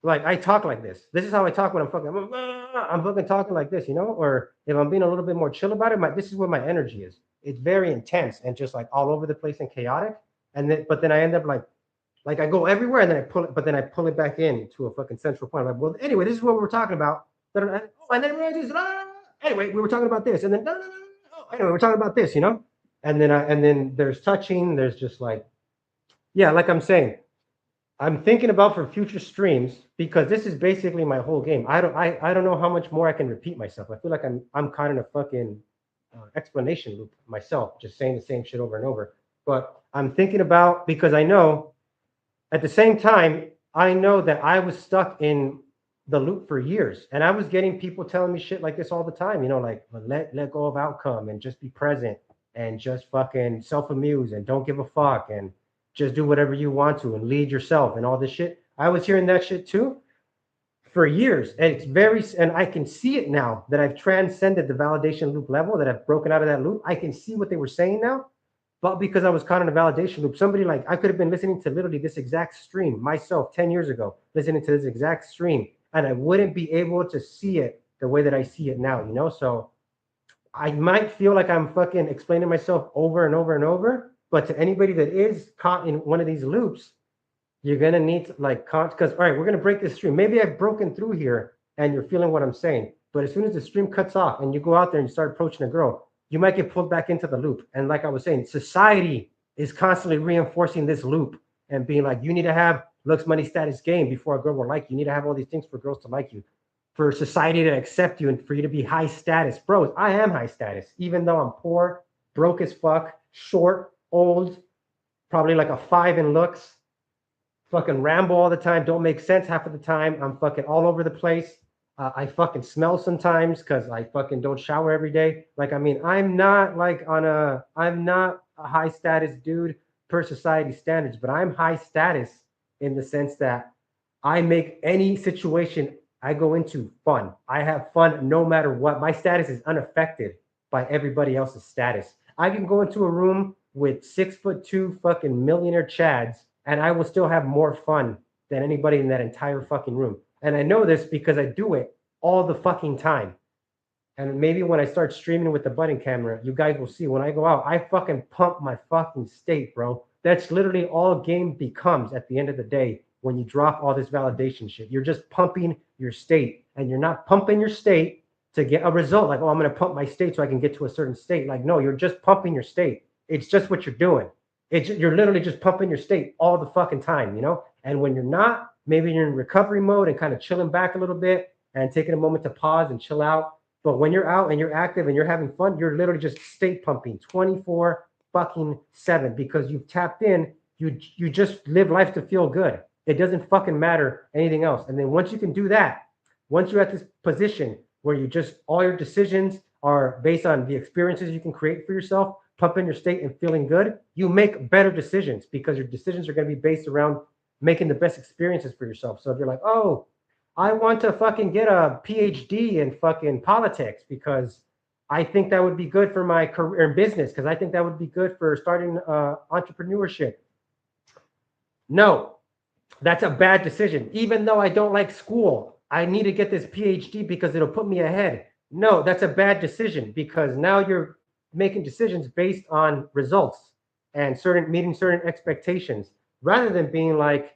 Like I talk like this. This is how I talk when I'm fucking talking like this, Or if I'm being a little bit more chill about it, this is where my energy is. It's very intense and just like all over the place and chaotic. But then I end up like I go everywhere and then I pull it back in to a fucking central point. I'm like, well, anyway, this is what we were talking about. And then anyway, we were talking about this, and then anyway, we're talking about this, And then there's touching. There's just like, yeah, like I'm saying. I'm thinking about for future streams because this is basically my whole game. I don't know how much more I can repeat myself. I feel like I'm caught in a fucking explanation loop myself, just saying the same shit over and over. But I'm thinking about, because I know at the same time, I know that I was stuck in the loop for years, and I was getting people telling me shit like this all the time. Like let go of outcome and just be present and just fucking self-amuse and don't give a fuck and just do whatever you want to and lead yourself and all this shit. I was hearing that shit too for years. And and I can see it now that I've transcended the validation loop level, that I've broken out of that loop. I can see what they were saying now. But because I was caught in a validation loop, I could have been listening to literally this exact stream myself 10 years ago, listening to this exact stream, and I wouldn't be able to see it the way that I see it now, So I might feel like I'm fucking explaining myself over and over and over. But to anybody that is caught in one of these loops, you're going to need to because, all right, we're going to break this stream. Maybe I've broken through here and you're feeling what I'm saying. But as soon as the stream cuts off and you go out there and you start approaching a girl, you might get pulled back into the loop. And like I was saying, society is constantly reinforcing this loop and being like, you need to have looks, money, status, game before a girl will like you. You need to have all these things for girls to like you, for society to accept you, and for you to be high status. Bros, I am high status, even though I'm poor, broke as fuck, short, old, probably like a 5 in looks, fucking ramble all the time, don't make sense half of the time. I'm fucking all over the place. I fucking smell sometimes because I fucking don't shower every day. I'm not a high status dude per society standards, but I'm high status in the sense that I make any situation I go into fun. I have fun no matter what. My status is unaffected by everybody else's status. I can go into a room with 6'2" fucking millionaire chads, and I will still have more fun than anybody in that entire fucking room. And I know this because I do it all the fucking time. And maybe when I start streaming with the button camera, you guys will see when I go out, I fucking pump my fucking state, bro. That's literally all game becomes at the end of the day when you drop all this validation shit. You're just pumping your state, and you're not pumping your state to get a result like, oh, I'm going to pump my state so I can get to a certain state. Like, no, you're just pumping your state. It's just what you're doing. You're literally just pumping your state all the fucking time, you know? And when you're not, maybe you're in recovery mode and kind of chilling back a little bit and taking a moment to pause and chill out. But when you're out and you're active and you're having fun, you're literally just state pumping 24 fucking 7 because you've tapped in. You just live life to feel good. It doesn't fucking matter anything else. And then once you can do that, once you're at this position where you just all your decisions are based on the experiences you can create for yourself, pumping your state and feeling good, you make better decisions because your decisions are going to be based around making the best experiences for yourself. So if you're like, oh, I want to fucking get a PhD in fucking politics because I think that would be good for my career in business, because I think that would be good for starting entrepreneurship. No, that's a bad decision. Even though I don't like school, I need to get this PhD because it'll put me ahead. No, that's a bad decision because now you're making decisions based on results and meeting certain expectations rather than being like,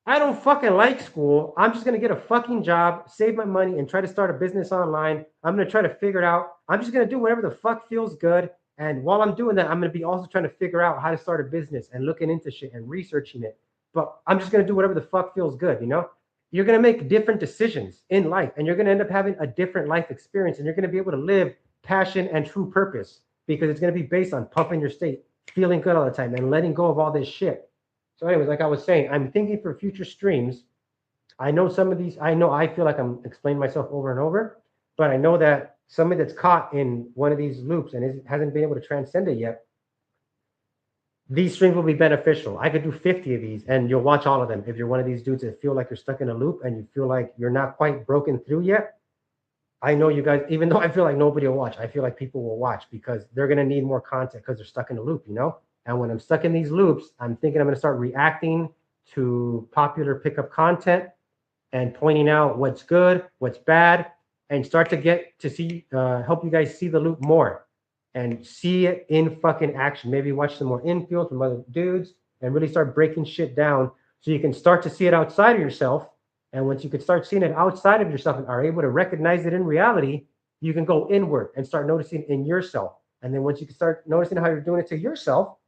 I don't fucking like school. I'm just going to get a fucking job, save my money, and try to start a business online. I'm going to try to figure it out. I'm just going to do whatever the fuck feels good. And while I'm doing that, I'm going to be also trying to figure out how to start a business and looking into shit and researching it. But I'm just going to do whatever the fuck feels good, you know? You're going to make different decisions in life, and you're going to end up having a different life experience, and you're going to be able to live passion and true purpose because it's going to be based on pumping your state, feeling good all the time, and letting go of all this shit. So anyways, like I was saying, I'm thinking for future streams. I know some of these, I feel like I'm explaining myself over and over, but I know that somebody that's caught in one of these loops and hasn't been able to transcend it yet, these streams will be beneficial. I could do 50 of these and you'll watch all of them. If you're one of these dudes that feel like you're stuck in a loop and you feel like you're not quite broken through yet, I know you guys, even though I feel like nobody will watch, I feel like people will watch because they're going to need more content because they're stuck in a loop, you know? And when I'm stuck in these loops, I'm thinking I'm going to start reacting to popular pickup content and pointing out what's good, what's bad, and start to get to see, help you guys see the loop more and see it in fucking action. Maybe watch some more infield from other dudes and really start breaking shit down so you can start to see it outside of yourself. And once you can start seeing it outside of yourself and are able to recognize it in reality, you can go inward and start noticing in yourself. And then once you can start noticing how you're doing it to yourself,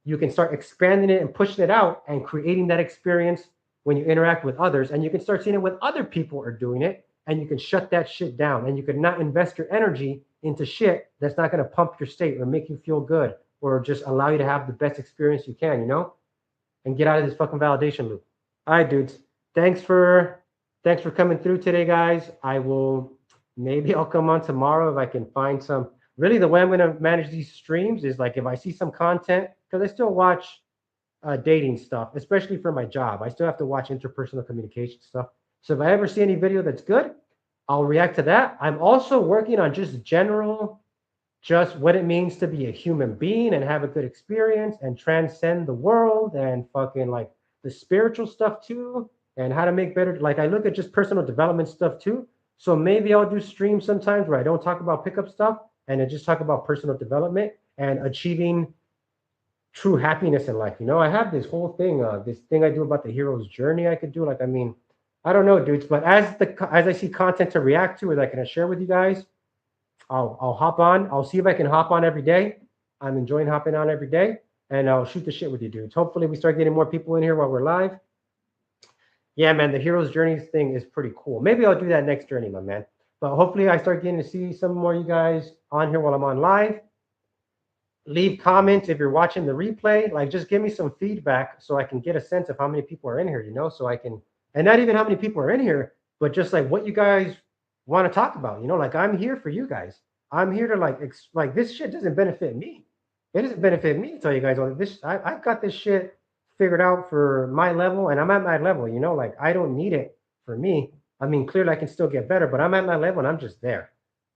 you can start expanding it and pushing it out and creating that experience when you interact with others. And you can start seeing it when other people are doing it, and you can shut that shit down. And you can not invest your energy into shit that's not going to pump your state or make you feel good or just allow you to have the best experience you can, you know, and get out of this fucking validation loop. All right, dudes. Thanks for coming through today, guys. Maybe I'll come on tomorrow if I can find some. Really, the way I'm going to manage these streams is like if I see some content, because I still watch dating stuff, especially for my job. I still have to watch interpersonal communication stuff. So if I ever see any video that's good, I'll react to that. I'm also working on just what it means to be a human being and have a good experience and transcend the world and fucking like the spiritual stuff too, and how to make better. Like I look at just personal development stuff too. So maybe I'll do streams sometimes where I don't talk about pickup stuff and I just talk about personal development and achieving true happiness in life. You know, I have this whole thing, this thing I do about the hero's journey I could do. Like, I mean, I don't know, dudes, but as I see content to react to or that I can share with you guys, I'll hop on. I'll see if I can hop on every day. I'm enjoying hopping on every day, and I'll shoot the shit with you, dudes. Hopefully we start getting more people in here while we're live. Yeah, man, the hero's journey thing is pretty cool. Maybe I'll do that next journey, my man. But hopefully I start getting to see some more of you guys on here while I'm on live. Leave comments if you're watching the replay. Like, just give me some feedback so I can get a sense of how many people are in here, you know, so I can, and not even how many people are in here, but just like what you guys want to talk about, you know, like I'm here for you guys. I'm here to like this shit doesn't benefit me. It doesn't benefit me to tell you guys all this. I've got this shit figured out for my level, and I'm at my level, you know, like I don't need it for me. I mean, clearly I can still get better, but I'm at my level and I'm just there.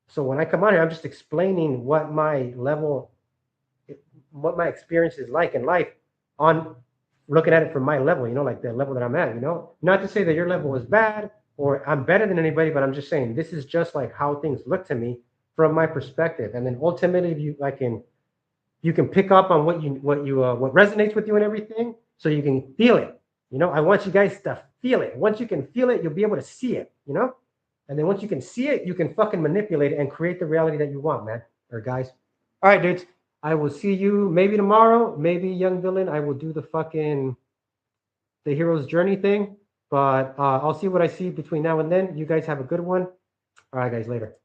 So when I come on here, I'm just explaining what my level, what my experience is like in life on looking at it from my level, you know, like the level that I'm at, you know, not to say that your level is bad or I'm better than anybody, but I'm just saying this is just like how things look to me from my perspective, and then ultimately you can pick up on what resonates with you and everything, so you can feel it. You know, I want you guys to feel it. Once you can feel it, you'll be able to see it. You know, and then once you can see it, you can fucking manipulate it and create the reality that you want, man, or guys. All right, dudes. I will see you maybe tomorrow, maybe Young Villain. I will do the hero's journey thing, but I'll see what I see between now and then. You guys have a good one. All right, guys, later.